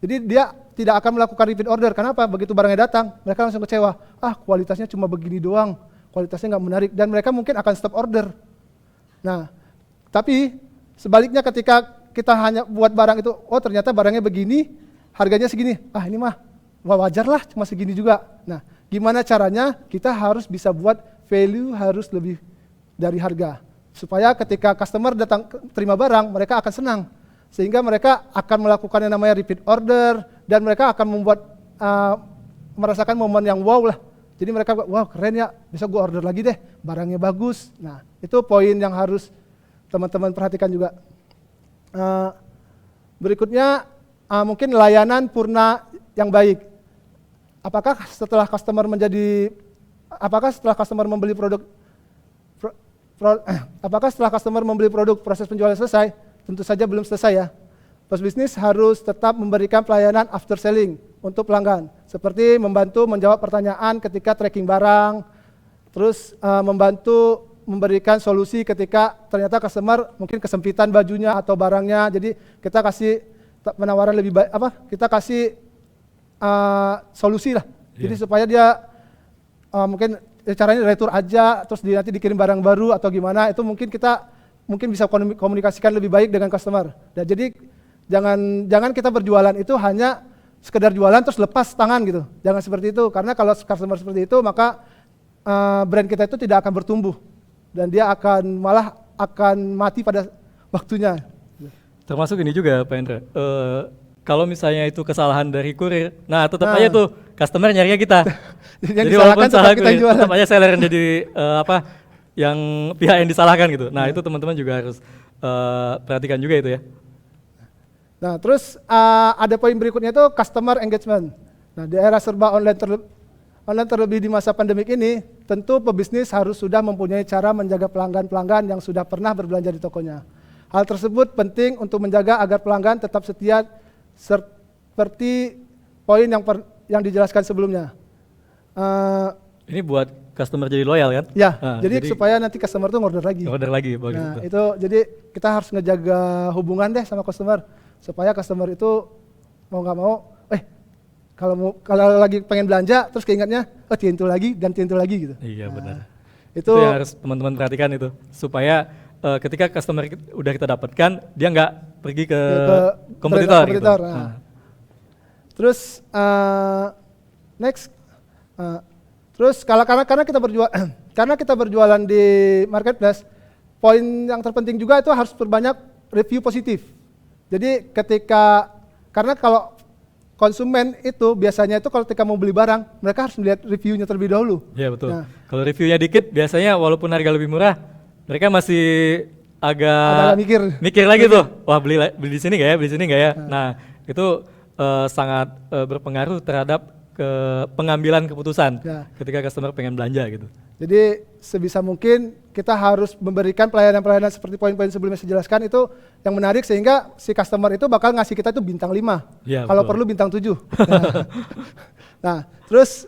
Jadi dia tidak akan melakukan repeat order. Kenapa? Begitu barangnya datang, mereka langsung kecewa. Kualitasnya cuma begini doang, kualitasnya nggak menarik, dan mereka mungkin akan stop order. Nah, tapi sebaliknya ketika kita hanya buat barang itu, ternyata barangnya begini, harganya segini, ini mah wajar lah, cuma segini juga. Nah, gimana caranya? Kita harus bisa buat value harus lebih dari harga. Supaya ketika customer datang terima barang, mereka akan senang. Sehingga mereka akan melakukan yang namanya repeat order, dan mereka akan membuat merasakan momen yang wow lah. Jadi mereka, wow keren ya, besok gue order lagi deh, barangnya bagus. Nah, itu poin yang harus teman-teman perhatikan juga. Berikutnya, mungkin layanan purna yang baik. Apakah setelah customer membeli produk apakah setelah customer membeli produk proses penjualan selesai? Tentu saja belum selesai ya. Pebisnis harus tetap memberikan pelayanan after selling untuk pelanggan, seperti membantu menjawab pertanyaan ketika tracking barang, terus membantu memberikan solusi ketika ternyata customer mungkin kesempitan bajunya atau barangnya, jadi kita kasih penawaran lebih baik, kita kasih solusi lah. Jadi supaya dia mungkin caranya retur aja, terus nanti dikirim barang baru atau gimana, itu mungkin kita bisa komunikasikan lebih baik dengan customer. Dan jadi jangan kita berjualan itu hanya sekedar jualan terus lepas tangan gitu. Jangan seperti itu, karena kalau customer seperti itu maka brand kita itu tidak akan bertumbuh dan dia malah akan mati pada waktunya. Termasuk ini juga Pak Hendra, kalau misalnya itu kesalahan dari kurir, nah tetap aja tuh customer nyarinya kita. Jadi walaupun salah kurir, tetap aja seller yang jadi yang pihak yang disalahkan gitu. Nah itu teman-teman juga harus perhatikan juga itu ya. Nah terus ada poin berikutnya itu customer engagement. Nah di era serba online terlebih di masa pandemik ini, tentu pebisnis harus sudah mempunyai cara menjaga pelanggan-pelanggan yang sudah pernah berbelanja di tokonya. Hal tersebut penting untuk menjaga agar pelanggan tetap setia seperti poin yang dijelaskan sebelumnya. Ini buat customer jadi loyal kan? Ya, jadi supaya nanti customer tuh order lagi. Order lagi, bagus. Nah, itu jadi kita harus ngejaga hubungan deh sama customer supaya customer itu mau nggak mau, kalau lagi pengen belanja terus keingatnya, tientu lagi gitu. Iya benar. Itu yang harus teman-teman perhatikan itu supaya ketika customer udah kita dapatkan, dia nggak pergi ke kompetitor. Gitu. Nah. Terus next, terus karena kita berjualan di marketplace, poin yang terpenting juga itu harus perbanyak review positif. Jadi karena kalau konsumen itu biasanya itu kalau ketika mau beli barang, mereka harus melihat reviewnya terlebih dahulu. Iya betul. Nah, kalau reviewnya dikit, biasanya walaupun harga lebih murah, mereka masih agak mikir lagi tuh, wah beli di sini nggak ya, beli sini nggak ya. Nah itu sangat berpengaruh terhadap pengambilan keputusan ketika customer pengen belanja gitu. Jadi sebisa mungkin kita harus memberikan pelayanan-pelayanan seperti poin-poin sebelumnya saya jelaskan itu yang menarik sehingga si customer itu bakal ngasih kita itu bintang 5. Ya, kalau perlu bintang 7. Nah, terus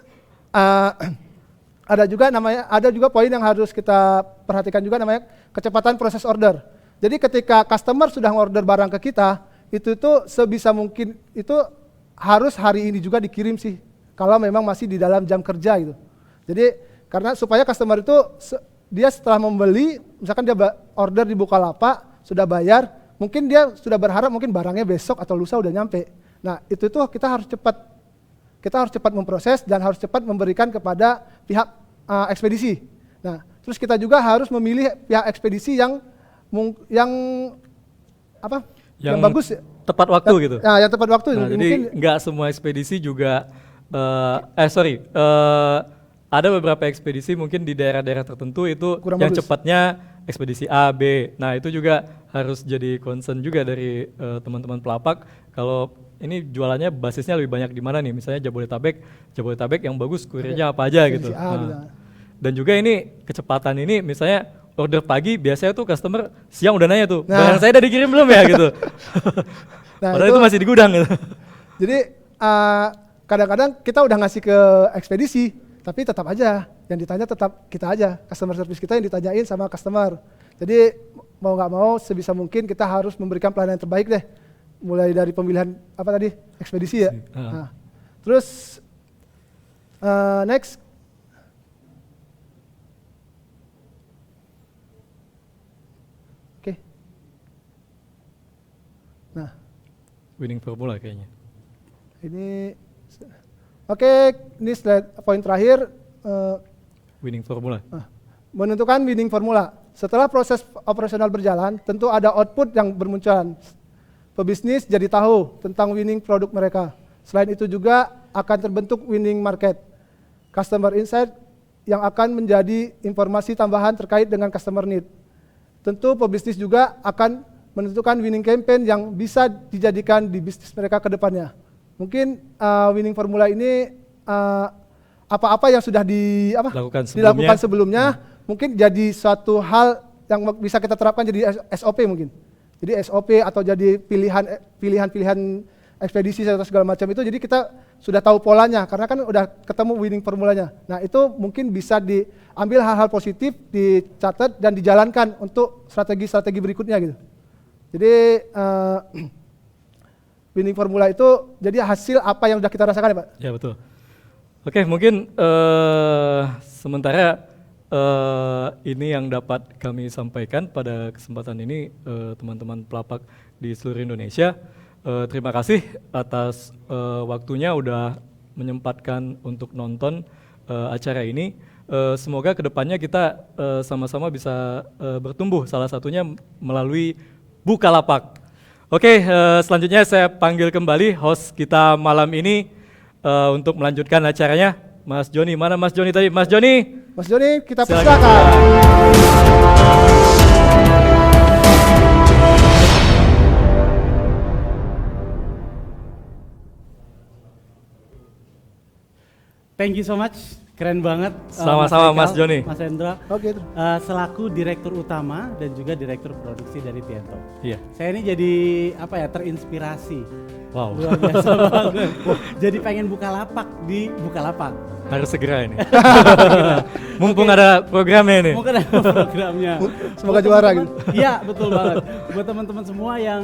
ada juga poin yang harus kita perhatikan juga namanya kecepatan proses order. Jadi ketika customer sudah order barang ke kita, itu tuh sebisa mungkin itu harus hari ini juga dikirim sih. Kalau memang masih di dalam jam kerja gitu. Jadi karena supaya customer itu dia setelah membeli, misalkan dia order di Bukalapak, sudah bayar, mungkin dia sudah berharap mungkin barangnya besok atau lusa udah nyampe. Nah itu tuh kita harus cepat memproses dan harus cepat memberikan kepada pihak ekspedisi. Nah terus kita juga harus memilih pihak ekspedisi yang bagus, tepat waktu gitu. Nah yang tepat waktu. Nah, jadi nggak semua ekspedisi juga ada beberapa ekspedisi mungkin di daerah-daerah tertentu itu kurang yang bagus. Cepatnya ekspedisi A, B. Nah itu juga harus jadi concern juga dari teman-teman pelapak. Kalau ini jualannya basisnya lebih banyak di mana nih? Misalnya Jabodetabek yang bagus kurirnya apa aja gitu. Dan juga ini kecepatan ini misalnya order pagi biasanya tuh customer siang udah nanya tuh, barang saya udah dikirim belum ya gitu. Padahal itu masih di gudang gitu. Jadi kadang-kadang kita udah ngasih ke ekspedisi, tapi tetap aja yang ditanya tetap kita aja, customer service kita yang ditanyain sama customer. Jadi mau nggak mau sebisa mungkin kita harus memberikan pelayanan yang terbaik deh, mulai dari pemilihan ekspedisi ya. Nah, terus next, oke. Nah, winning formula kayaknya. Ini ini slide poin terakhir. Winning formula. Menentukan winning formula. Setelah proses operasional berjalan, tentu ada output yang bermunculan. Pebisnis jadi tahu tentang winning produk mereka. Selain itu juga akan terbentuk winning market. Customer insight yang akan menjadi informasi tambahan terkait dengan customer need. Tentu pebisnis juga akan menentukan winning campaign yang bisa dijadikan di bisnis mereka ke depannya. Mungkin winning formula ini apa-apa yang sudah dilakukan sebelumnya mungkin jadi suatu hal yang bisa kita terapkan jadi SOP mungkin. Jadi SOP atau jadi pilihan ekspedisi atau segala macam itu, jadi kita sudah tahu polanya karena kan udah ketemu winning formulanya. Nah itu mungkin bisa diambil hal-hal positif, dicatat dan dijalankan untuk strategi-strategi berikutnya gitu. Jadi winning formula itu jadi hasil apa yang sudah kita rasakan ya Pak? Ya betul. Oke, mungkin sementara ini yang dapat kami sampaikan pada kesempatan ini, teman-teman pelapak di seluruh Indonesia. Terima kasih atas waktunya udah menyempatkan untuk nonton acara ini. Semoga kedepannya kita sama-sama bisa bertumbuh, salah satunya melalui Bukalapak. Oke, selanjutnya saya panggil kembali host kita malam ini untuk melanjutkan acaranya, Mas Joni. Mana Mas Joni tadi? Mas Joni? Mas Joni, kita Silakan. persilakan. Thank you so much, keren banget. Sama-sama, Mas Haikal, Joni. Mas Hendra, Oke. selaku direktur utama dan juga direktur produksi dari Tiento. Iya. Saya ini jadi terinspirasi. Wow. Luar biasa banget. Jadi pengen buka lapak di Bukalapak. Harus segera ini. Mumpung ada programnya ini. Mungkin ada programnya. Semoga Buat juara teman-teman- Iya, betul banget. Buat teman-teman semua yang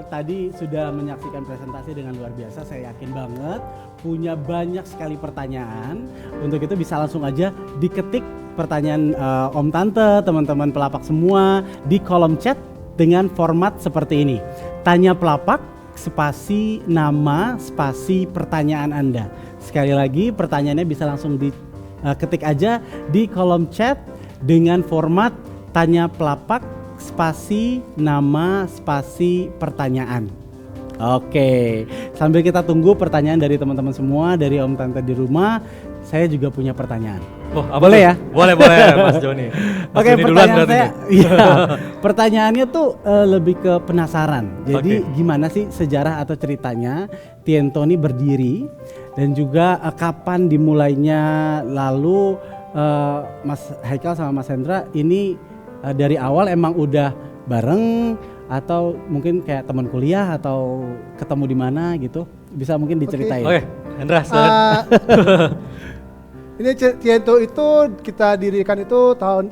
tadi sudah menyaksikan presentasi dengan luar biasa, saya yakin banget punya banyak sekali pertanyaan. Untuk itu bisa langsung aja diketik pertanyaan Om Tante, teman-teman pelapak semua di kolom chat dengan format seperti ini. Tanya pelapak, spasi nama, spasi pertanyaan Anda. Sekali lagi pertanyaannya bisa langsung diketik aja di kolom chat dengan format tanya pelapak, spasi nama, spasi pertanyaan. Oke, sambil kita tunggu pertanyaan dari teman-teman semua, dari Om Tante di rumah, saya juga punya pertanyaan. Oh, apa Boleh tuh? ya? Boleh, Mas Joni. Mas Oke, Joni duluan pertanyaan berarti saya, nih. iya, pertanyaannya tuh lebih ke penasaran. Jadi Oke. gimana sih sejarah atau ceritanya Tiento ini berdiri dan juga kapan dimulainya, lalu Mas Haikal sama Mas Hendra ini dari awal emang udah bareng atau mungkin kayak teman kuliah atau ketemu di mana gitu, bisa mungkin diceritain. Oke, Hendra silakan. Ini Tiento itu saya dirikan itu tahun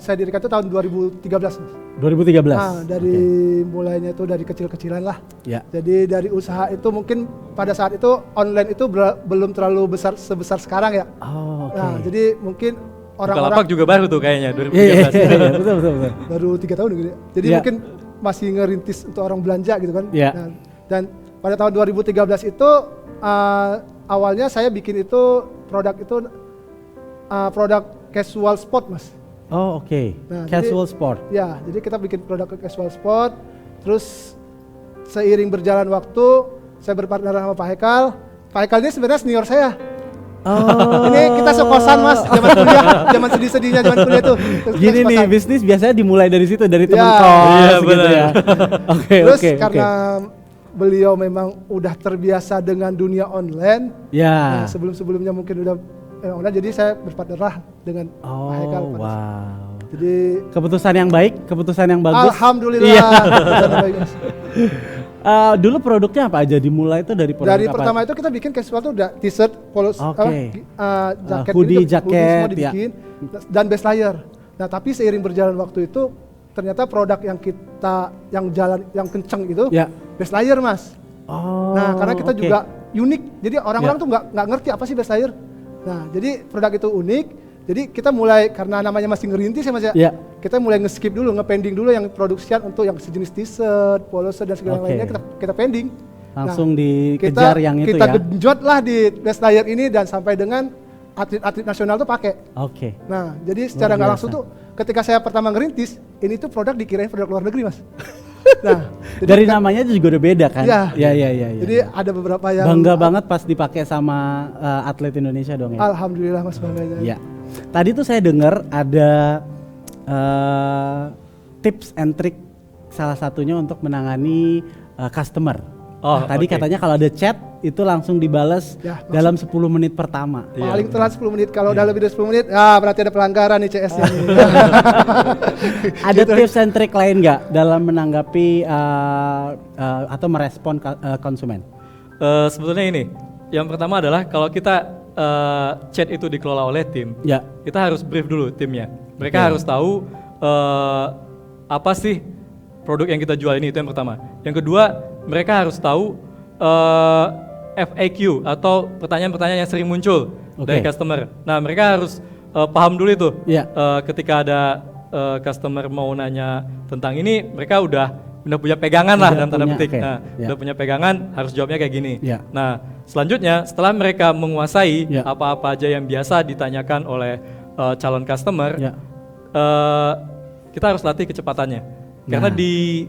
2013. 2013. Nah, dari mulainya itu dari kecil-kecilan lah. Ya. Jadi dari usaha itu mungkin pada saat itu online itu belum terlalu sebesar sekarang ya. Oh, oke. Nah, jadi mungkin Bukalapak orang-orang juga baru tuh kayaknya 2013. Iya, betul betul. baru 3 tahun gitu ya. Jadi Ya. mungkin masih ngerintis untuk orang belanja gitu kan. Ya. Dan pada tahun 2013 itu awalnya saya bikin itu produk casual sport Mas. Oh, oke. Nah, Casual sport. Ya, jadi kita bikin produk casual sport. Terus seiring berjalan waktu, saya berpartner sama Pak Haikal. Pak Haikal ini sebenarnya senior saya. Oh. Ini kita sekosan Mas, zaman kuliah, zaman sedih-sedihnya zaman kuliah tuh. Terus kita Gini nih, sekosan. bisnis biasanya dimulai dari situ, dari teman Ya. kos Iya, gitu benar. ya. Oke, Terus oke, karena beliau memang udah terbiasa dengan dunia online. Ya. Nah, sebelum-sebelumnya mungkin udah online, jadi saya berpartner lah dengan Pak Haikal. Oh, wow. Jadi Keputusan yang baik, keputusan yang bagus. alhamdulillah. Iya. Keputusan yang baik, Mas. Dulu produknya apa aja? Dimulai itu dari produk Dari apa? pertama itu kita bikin casual tuh udah t-shirt, polos, Oke. jaket, Hoodie, ini, jaket, semua ya. dibikin, dan base layer. Nah tapi seiring berjalan waktu itu ternyata produk yang kenceng itu Ya. base layer Mas. Oh. Nah karena kita oke. juga unik, jadi orang-orang Ya. tuh nggak ngerti apa sih base layer. Nah jadi produk itu unik, jadi kita mulai karena namanya masih ngerintis ya Mas ya. Ya. Kita mulai nge-skip dulu, nge-pending dulu yang produksian untuk yang sejenis t-shirt, polo shirt dan segala Oke. lainnya kita pending. Langsung Nah, dikejar yang itu kita ya. genjot lah di best layer ini dan sampai dengan atlet-atlet nasional tuh pakai. Oke. Nah, jadi secara nggak biasa. langsung tuh ketika saya pertama ngerintis, ini tuh produk dikirain produk luar negeri, Mas. Nah, jadi Dari kan- namanya juga udah beda kan? Iya. Iya. Jadi ada beberapa yang Bangga banget pas dipakai sama atlet Indonesia dong ya. Alhamdulillah Mas bangganya. Iya. Tadi tuh saya dengar ada tips and trick salah satunya untuk menangani customer. Oh, Tadi oke. katanya kalau ada chat itu langsung dibales Ya, dalam 10 menit pertama. Iya. Paling telat 10 menit. Kalau udah lebih dari 10 menit, berarti ada pelanggaran nih CS-nya. Ada tips and trick lain nggak dalam menanggapi atau merespon konsumen? Sebetulnya ini, yang pertama adalah kalau kita chat itu dikelola oleh tim, Ya. kita harus brief dulu timnya. Mereka Oke. harus tahu apa sih produk yang kita jual ini, itu yang pertama. Yang kedua, mereka harus tahu FAQ atau pertanyaan-pertanyaan yang sering muncul dari Oke. customer. Nah, mereka harus paham dulu itu. Iya. Ketika ada customer mau nanya tentang ini, mereka udah punya pegangan lah Udah dalam tanda punya, petik. oke. Nah, Ya. udah punya pegangan, harus jawabnya kayak gini. Ya. Nah, selanjutnya setelah mereka menguasai Ya. apa-apa aja yang biasa ditanyakan oleh calon customer, Ya. kita harus latih kecepatannya. Karena Nah. di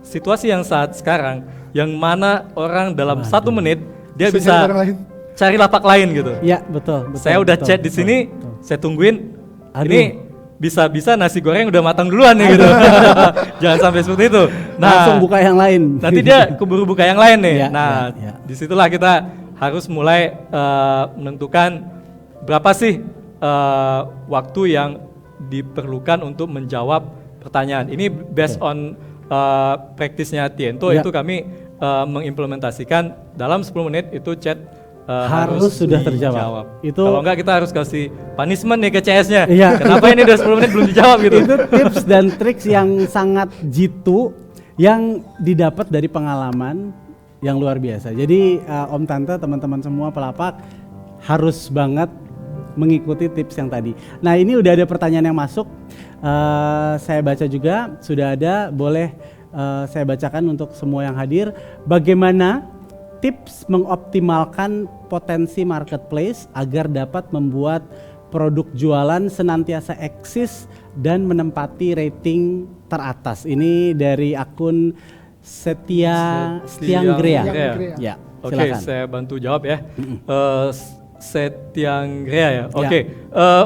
situasi yang saat sekarang, yang mana orang dalam 1 menit dia Bisa bisa cari orang lain. cari lapak lain gitu. Ya, betul. Saya udah betul, chat di betul, sini, betul. saya tungguin. Aduh. Ini bisa-bisa nasi goreng udah matang duluan nih gitu. Jangan sampai seperti itu. Langsung buka yang lain. Nanti dia keburu buka yang lain nih. Ya, Nah, ya, ya. disitulah kita harus mulai menentukan berapa sih waktu yang diperlukan untuk menjawab pertanyaan. Ini based on praktisnya Tiento, Ya. itu kami mengimplementasikan dalam 10 menit itu chat Harus sudah terjawab. Itu- Kalau enggak kita harus kasih punishment nih ke CS-nya. Iya. Kenapa ini udah 10 menit belum dijawab gitu? Itu tips dan triks yang sangat jitu yang didapat dari pengalaman yang luar biasa. Jadi Om Tante, teman-teman semua pelapak harus banget mengikuti tips yang tadi. Nah, ini udah ada pertanyaan yang masuk. Saya baca juga, sudah ada, boleh saya bacakan untuk semua yang hadir. Bagaimana tips mengoptimalkan potensi marketplace agar dapat membuat produk jualan senantiasa eksis dan menempati rating teratas? Ini dari akun Setianggrea. Setianggrea. Ya, Oke, silakan. saya bantu jawab ya. Setianggrea ya. Oke,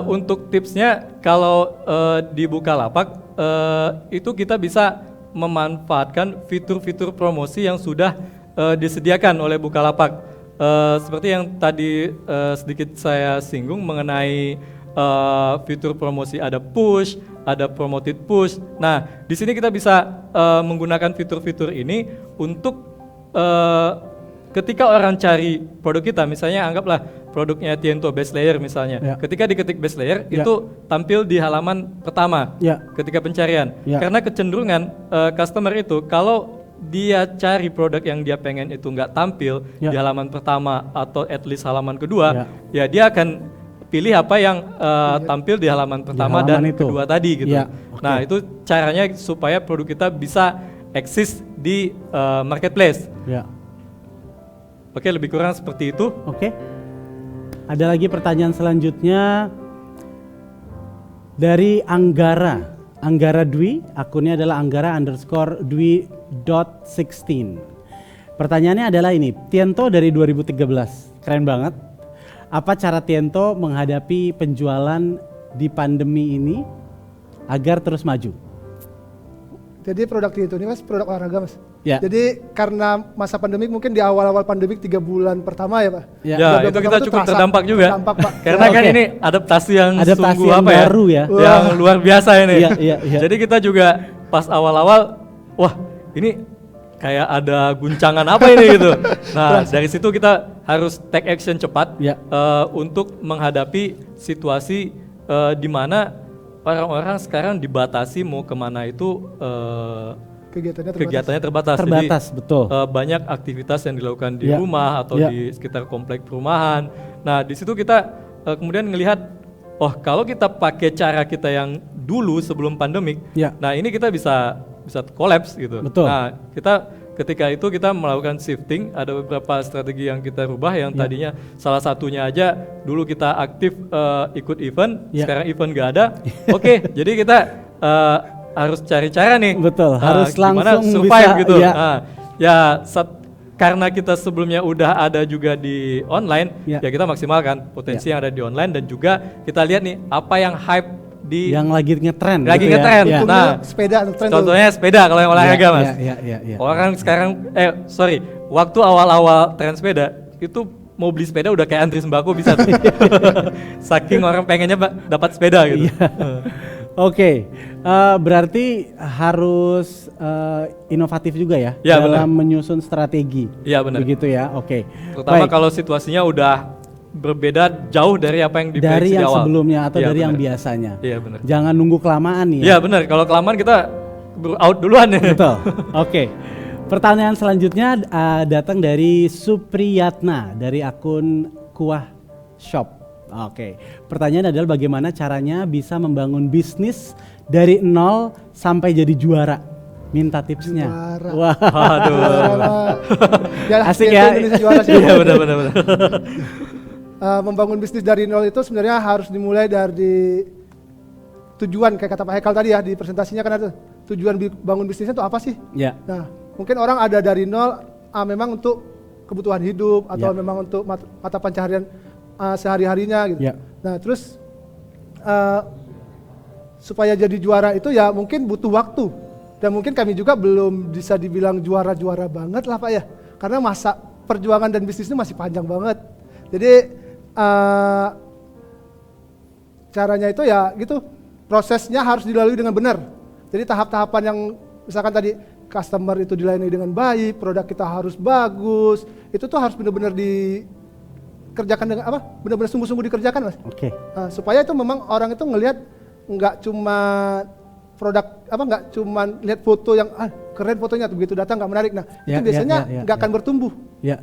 untuk tipsnya kalau di Bukalapak itu kita bisa memanfaatkan fitur-fitur promosi yang sudah disediakan oleh Bukalapak. Seperti yang tadi sedikit saya singgung mengenai fitur promosi, ada push, ada promoted push. Nah, di sini kita bisa menggunakan fitur-fitur ini untuk ketika orang cari produk kita, misalnya anggaplah produknya Tiento base layer misalnya. Ya. Ketika diketik base layer Ya. itu tampil di halaman pertama Ya. ketika pencarian. Ya. Karena kecenderungan customer itu kalau dia cari produk yang dia pengen itu nggak tampil Ya. di halaman pertama atau at least halaman kedua, Ya. ya dia akan pilih apa yang tampil di halaman pertama dan halaman itu. kedua tadi gitu. Ya, oke. Nah, itu caranya supaya produk kita bisa eksis di marketplace. Ya. Oke, lebih kurang seperti itu. Oke. Ada lagi pertanyaan selanjutnya dari Anggara. Anggara Dwi, akunnya adalah Anggara_Dwi.16. Pertanyaannya adalah ini, Tiento dari 2013, keren banget. Apa cara Tiento menghadapi penjualan di pandemi ini agar terus maju? Jadi produk itu ini mas produk olahraga mas. Ya. Jadi karena masa pandemik mungkin di awal-awal pandemik 3 bulan pertama ya pak. Ya. Ya, Tiga bulan itu pertama kita tuh cukup terasa terdampak juga. terdampak, Pak. Karena kan Oke. ini adaptasi yang Adaptasi sungguh yang apa ya? baru ya. Yang luar biasa ini. Iya, iya, iya. Jadi kita juga pas awal-awal, wah ini kayak ada guncangan apa ini gitu. Nah, dari situ kita harus take action cepat Ya. untuk menghadapi situasi di mana orang-orang sekarang dibatasi mau kemana itu kegiatannya terbatas. Terbatas, Jadi, betul. banyak aktivitas yang dilakukan di Ya. rumah atau Ya. di sekitar komplek perumahan. Nah, di situ kita kemudian ngelihat, oh kalau kita pakai cara kita yang dulu sebelum pandemik, Ya. nah ini kita bisa kolaps gitu. Betul. Nah, ketika itu kita melakukan shifting, ada beberapa strategi yang kita rubah yang Ya. tadinya salah satunya aja dulu kita aktif ikut event, Ya. sekarang event gak ada. Oke, jadi kita harus cari cara nih. Betul, harus gimana langsung survive bisa, gitu. ya. Nah, ya karena kita sebelumnya udah ada juga di online, Ya. ya kita maksimalkan potensi yang ada di online dan juga kita lihat nih apa yang hype di Yang lagi ngetren. lagi gitu ya. ngetren. Ya. Untungnya Nah, sepeda tren tuh. contohnya sepeda kalau yang olahraga Ya, mas. ya, ya, ya. Orang sekarang waktu awal-awal tren sepeda itu mau beli sepeda udah kayak antri sembako bisa tuh. Saking orang pengennya dapat sepeda gitu. Oke, berarti harus inovatif juga ya, Ya, dalam benar. menyusun strategi. Iya, benar. Begitu ya, oke. Terutama Baik. kalau situasinya udah berbeda jauh dari apa yang diprediksi Dari di yang awal. sebelumnya atau Iya, dari yang benar. biasanya. Iya benar. Jangan nunggu kelamaan nih Iya benar, kalau kelamaan kita out duluan ya. Betul. Oke. Pertanyaan selanjutnya datang dari Supriyatna dari akun Kuah Shop. Oke. Pertanyaan adalah bagaimana caranya bisa membangun bisnis dari nol sampai jadi juara? Minta tipsnya. Juara. Wah. Aduh. Asik ya. Juara sih. Iya benar. Membangun bisnis dari nol itu sebenarnya harus dimulai dari tujuan, kayak kata Pak Hekal tadi ya di presentasinya kan ada tujuan bangun bisnisnya itu apa sih? Ya. Nah, mungkin orang ada dari nol memang untuk kebutuhan hidup atau Ya. memang untuk mata pencaharian sehari-harinya gitu. Ya. Nah, terus supaya jadi juara itu ya mungkin butuh waktu. Dan mungkin kami juga belum bisa dibilang juara-juara banget lah Pak ya. Karena masa perjuangan dan bisnis ini masih panjang banget. Jadi caranya itu ya gitu, prosesnya harus dilalui dengan benar. Jadi tahap-tahapan yang misalkan tadi customer itu dilayani dengan baik, produk kita harus bagus, itu tuh harus benar-benar dikerjakan dengan apa? Benar-benar sungguh-sungguh dikerjakan Mas. Oke. Supaya itu memang orang itu ngelihat nggak cuma produk apa, nggak cuma lihat foto yang keren fotonya, begitu datang nggak menarik. Nah Ya, itu biasanya ya, nggak akan bertumbuh. Ya.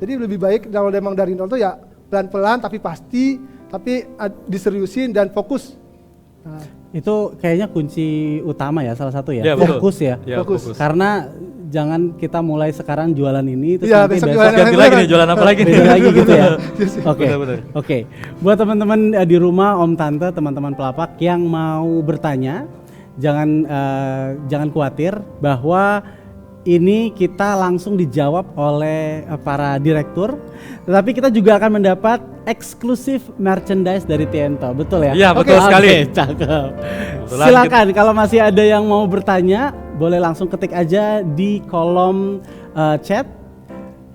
Jadi lebih baik kalau memang dari nol tuh ya pelan-pelan tapi pasti, tapi diseriusin dan fokus. Nah, Itu kayaknya kunci utama ya, salah satu ya. Ya, betul. Fokus ya. Ya, Fokus. Karena jangan kita mulai sekarang jualan ini terus Iya, nanti besok besok jualan yang Ganti lain lagi beneran. nih, jualan apa lagi nih? beda lagi gitu ya. Oke. Benar-benar. Oke. Buat teman-teman di rumah, Om Tante, teman-teman pelapak yang mau bertanya, jangan khawatir bahwa ini kita langsung dijawab oleh para direktur, tetapi kita juga akan mendapat eksklusif merchandise dari Tiento, betul ya? Iya, betul sekali. Oke, cakep. Kebetulan Silakan kalau masih ada yang mau bertanya, boleh langsung ketik aja di kolom chat.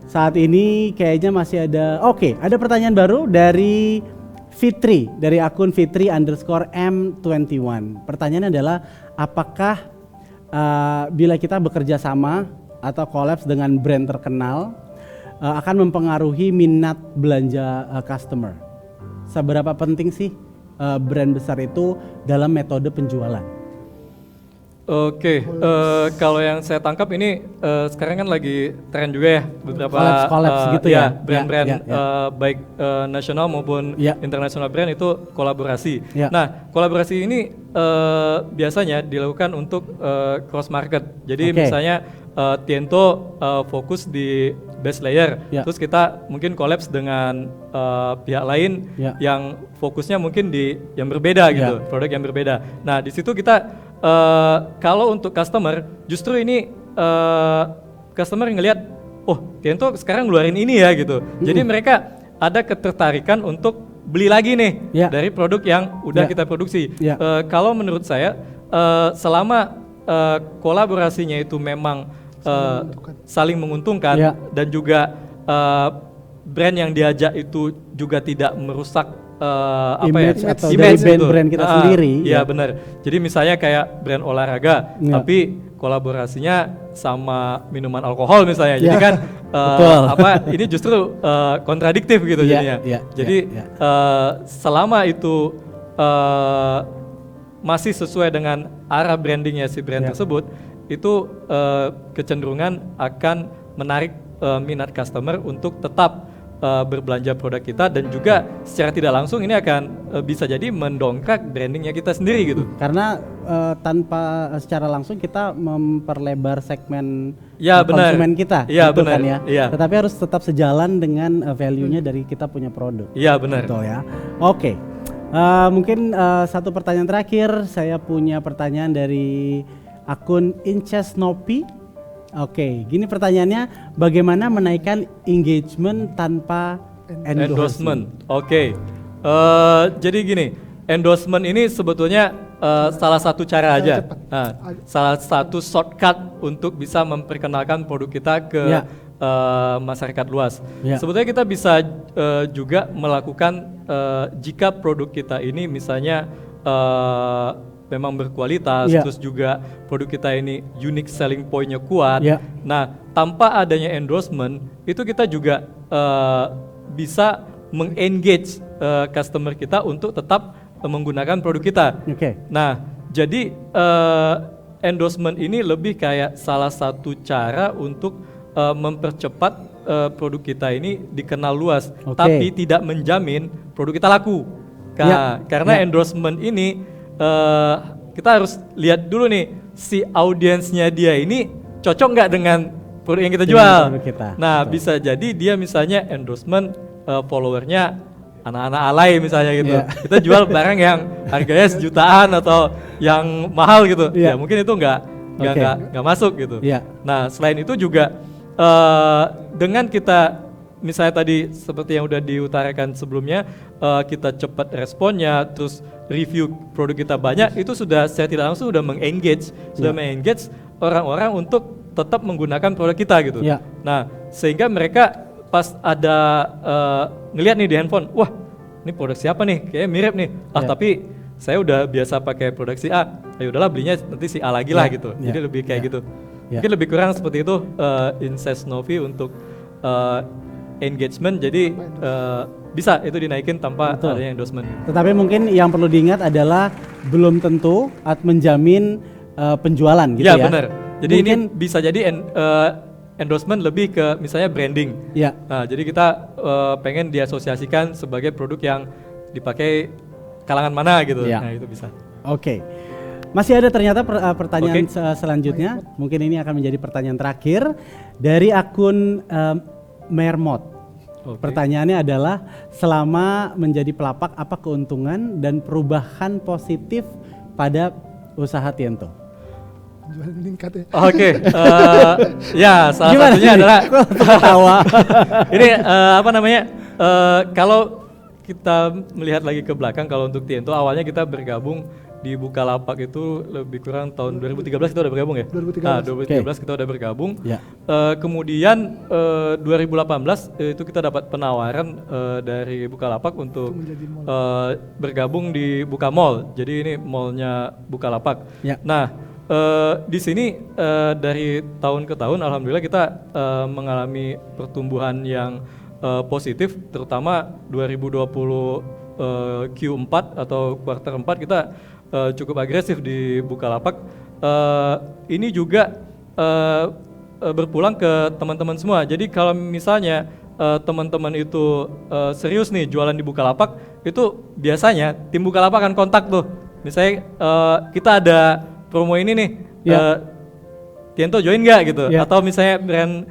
Saat ini kayaknya masih ada, oke, ada pertanyaan baru dari Fitri, dari akun Fitri_M21. Pertanyaannya adalah, apakah bila kita bekerja sama atau collabs dengan brand terkenal akan mempengaruhi minat belanja customer? Seberapa penting sih brand besar itu dalam metode penjualan? Oke, kalau yang saya tangkap ini sekarang kan lagi tren juga ya beberapa Collabs gitu ya? brand-brand Ya. baik nasional maupun Ya. internasional brand itu kolaborasi. Ya. Nah, kolaborasi ini biasanya dilakukan untuk cross market. Jadi Oke. misalnya Tiento fokus di base layer, Ya. terus kita mungkin collabs dengan pihak lain Ya. yang fokusnya mungkin di yang berbeda gitu, Ya. produk yang berbeda. Nah, di situ kita kalau untuk customer justru ini customer ngelihat, oh Tiento sekarang ngeluarin ini ya gitu. Jadi mereka ada ketertarikan untuk beli lagi nih Ya. dari produk yang udah Ya. kita produksi. Ya. Kalau menurut saya selama kolaborasinya itu memang saling menguntungkan Ya. dan juga brand yang diajak itu juga tidak merusak Image atau dari image gitu. brand kita sendiri, Iya ya. benar. Jadi misalnya kayak brand olahraga, Ya. tapi kolaborasinya sama minuman alkohol misalnya. Jadi Ya. kan Betul. ini justru kontradiktif gitu Ya, jadinya. ya, Jadi ya. selama itu masih sesuai dengan arah brandingnya si brand Ya. tersebut, itu kecenderungan akan menarik minat customer untuk tetap berbelanja produk kita, dan juga secara tidak langsung ini akan bisa jadi mendongkrak brandingnya kita sendiri gitu. Karena tanpa secara langsung kita memperlebar segmen Ya, benar. konsumen kita, Iya, gitu benar. kan ya. Iya. Tetapi harus tetap sejalan dengan value-nya dari kita punya produk. Iya benar. Betul ya. Oke. Mungkin satu pertanyaan terakhir, saya punya pertanyaan dari akun Inces Nopi. Oke, gini pertanyaannya, bagaimana menaikkan engagement tanpa endorsement? Endorsement. Oke. Jadi gini, endorsement ini sebetulnya salah satu cara aja, cepat. salah satu shortcut untuk bisa memperkenalkan produk kita ke Ya. masyarakat luas. Ya. Sebetulnya kita bisa juga melakukan jika produk kita ini misalnya memang berkualitas, Ya. terus juga produk kita ini unique selling point-nya kuat. Ya. Nah, tanpa adanya endorsement, itu kita juga bisa mengengage customer kita untuk tetap menggunakan produk kita. Oke. Nah, jadi endorsement ini lebih kayak salah satu cara untuk mempercepat produk kita ini dikenal luas, Oke. tapi tidak menjamin produk kita laku. Ya. Karena Ya. endorsement ini kita harus lihat dulu nih si audiensnya dia ini cocok nggak dengan produk yang kita Dengan jual. produk kita. Nah, Betul. bisa jadi dia misalnya endorsement followernya anak-anak alay misalnya gitu. Iya. Kita jual barang yang harganya sejutaan atau yang mahal gitu. Iya. Ya mungkin itu nggak masuk gitu. Iya. Nah, selain itu juga dengan kita misalnya tadi seperti yang udah diutarakan sebelumnya, kita cepat responnya, terus review produk kita banyak, itu sudah saya tidak langsung sudah mengengage orang-orang untuk tetap menggunakan produk kita gitu. Ya. Nah, sehingga mereka pas ada ngelihat nih di handphone, wah ini produk siapa nih? Kayaknya mirip nih. Ya. Tapi saya udah biasa pakai produk si A, ayo udahlah belinya nanti si A lagi lah Ya. gitu. Ya. Jadi lebih kayak Ya. gitu. Ya. Mungkin lebih kurang seperti itu Insights Novi untuk engagement. Jadi bisa itu dinaikin tanpa Betul. adanya endorsement. Tetapi mungkin yang perlu diingat adalah belum tentu menjamin penjualan gitu Ya ya. benar. Jadi Mungkin, ini bisa jadi endorsement lebih ke misalnya branding. ya. Nah, jadi kita pengen diasosiasikan sebagai produk yang dipakai kalangan mana gitu. Ya. Nah, itu bisa. Oke. Masih ada ternyata pertanyaan Oke. selanjutnya. Mungkin ini akan menjadi pertanyaan terakhir dari akun Mermot. Oke. Pertanyaannya adalah selama menjadi pelapak apa keuntungan dan perubahan positif pada usaha Tiento? Jual meningkat ya. Oke, ya salah Gimana satunya nih? adalah Kok ketawa? ini apa namanya? Kalau kita melihat lagi ke belakang, kalau untuk Tiento awalnya kita bergabung di Bukalapak itu lebih kurang tahun 2013 kita udah bergabung ya. 2013. Nah, 2013 kita udah bergabung. Ya. Kemudian 2018 itu kita dapat penawaran dari Bukalapak untuk menjadi mall. bergabung di Buka Mall. Jadi ini mallnya Bukalapak. Ya. Nah, di sini dari tahun ke tahun alhamdulillah kita mengalami pertumbuhan yang positif, terutama 2020 Q4 atau kuartal 4 kita cukup agresif di Bukalapak. Ini juga berpulang ke teman-teman semua. Jadi kalau misalnya teman-teman itu serius nih jualan di Bukalapak, itu biasanya tim Bukalapak akan kontak tuh. Misalnya kita ada promo ini nih, Ya. Tiento join nggak gitu? Ya. Atau misalnya brand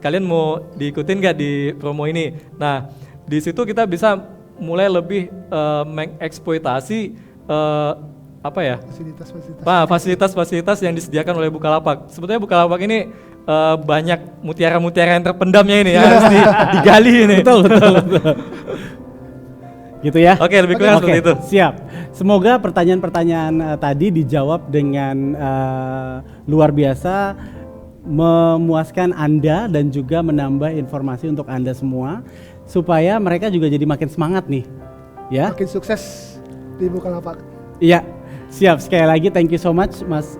kalian mau diikutin nggak di promo ini? Nah, di situ kita bisa mulai lebih mengeksploitasi apa ya? Fasilitas-fasilitas yang disediakan oleh Bukalapak. Sebetulnya Bukalapak ini banyak mutiara-mutiara yang terpendamnya ini yang harus digali ini. Betul. Gitu ya. Oke, lebih kurang seperti itu. Siap. Semoga pertanyaan-pertanyaan tadi dijawab dengan luar biasa, memuaskan Anda dan juga menambah informasi untuk Anda semua supaya mereka juga jadi makin semangat nih. Ya. Makin sukses di Bukalapak. Iya. Siap. Sekali lagi thank you so much Mas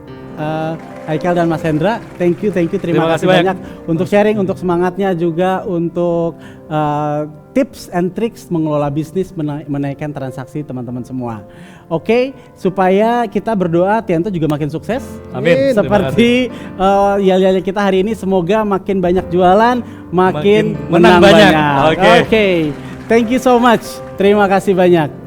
Haikal dan Mas Hendra. Thank you. Terima kasih banyak untuk sharing, untuk semangatnya juga untuk tips and tricks mengelola bisnis, menaikkan transaksi teman-teman semua. Oke, supaya kita berdoa Tiento juga makin sukses. Amin. Terima Seperti yel-yel kita hari ini, semoga makin banyak jualan, makin menang banyak. Oke. Oke, thank you so much. Terima kasih banyak.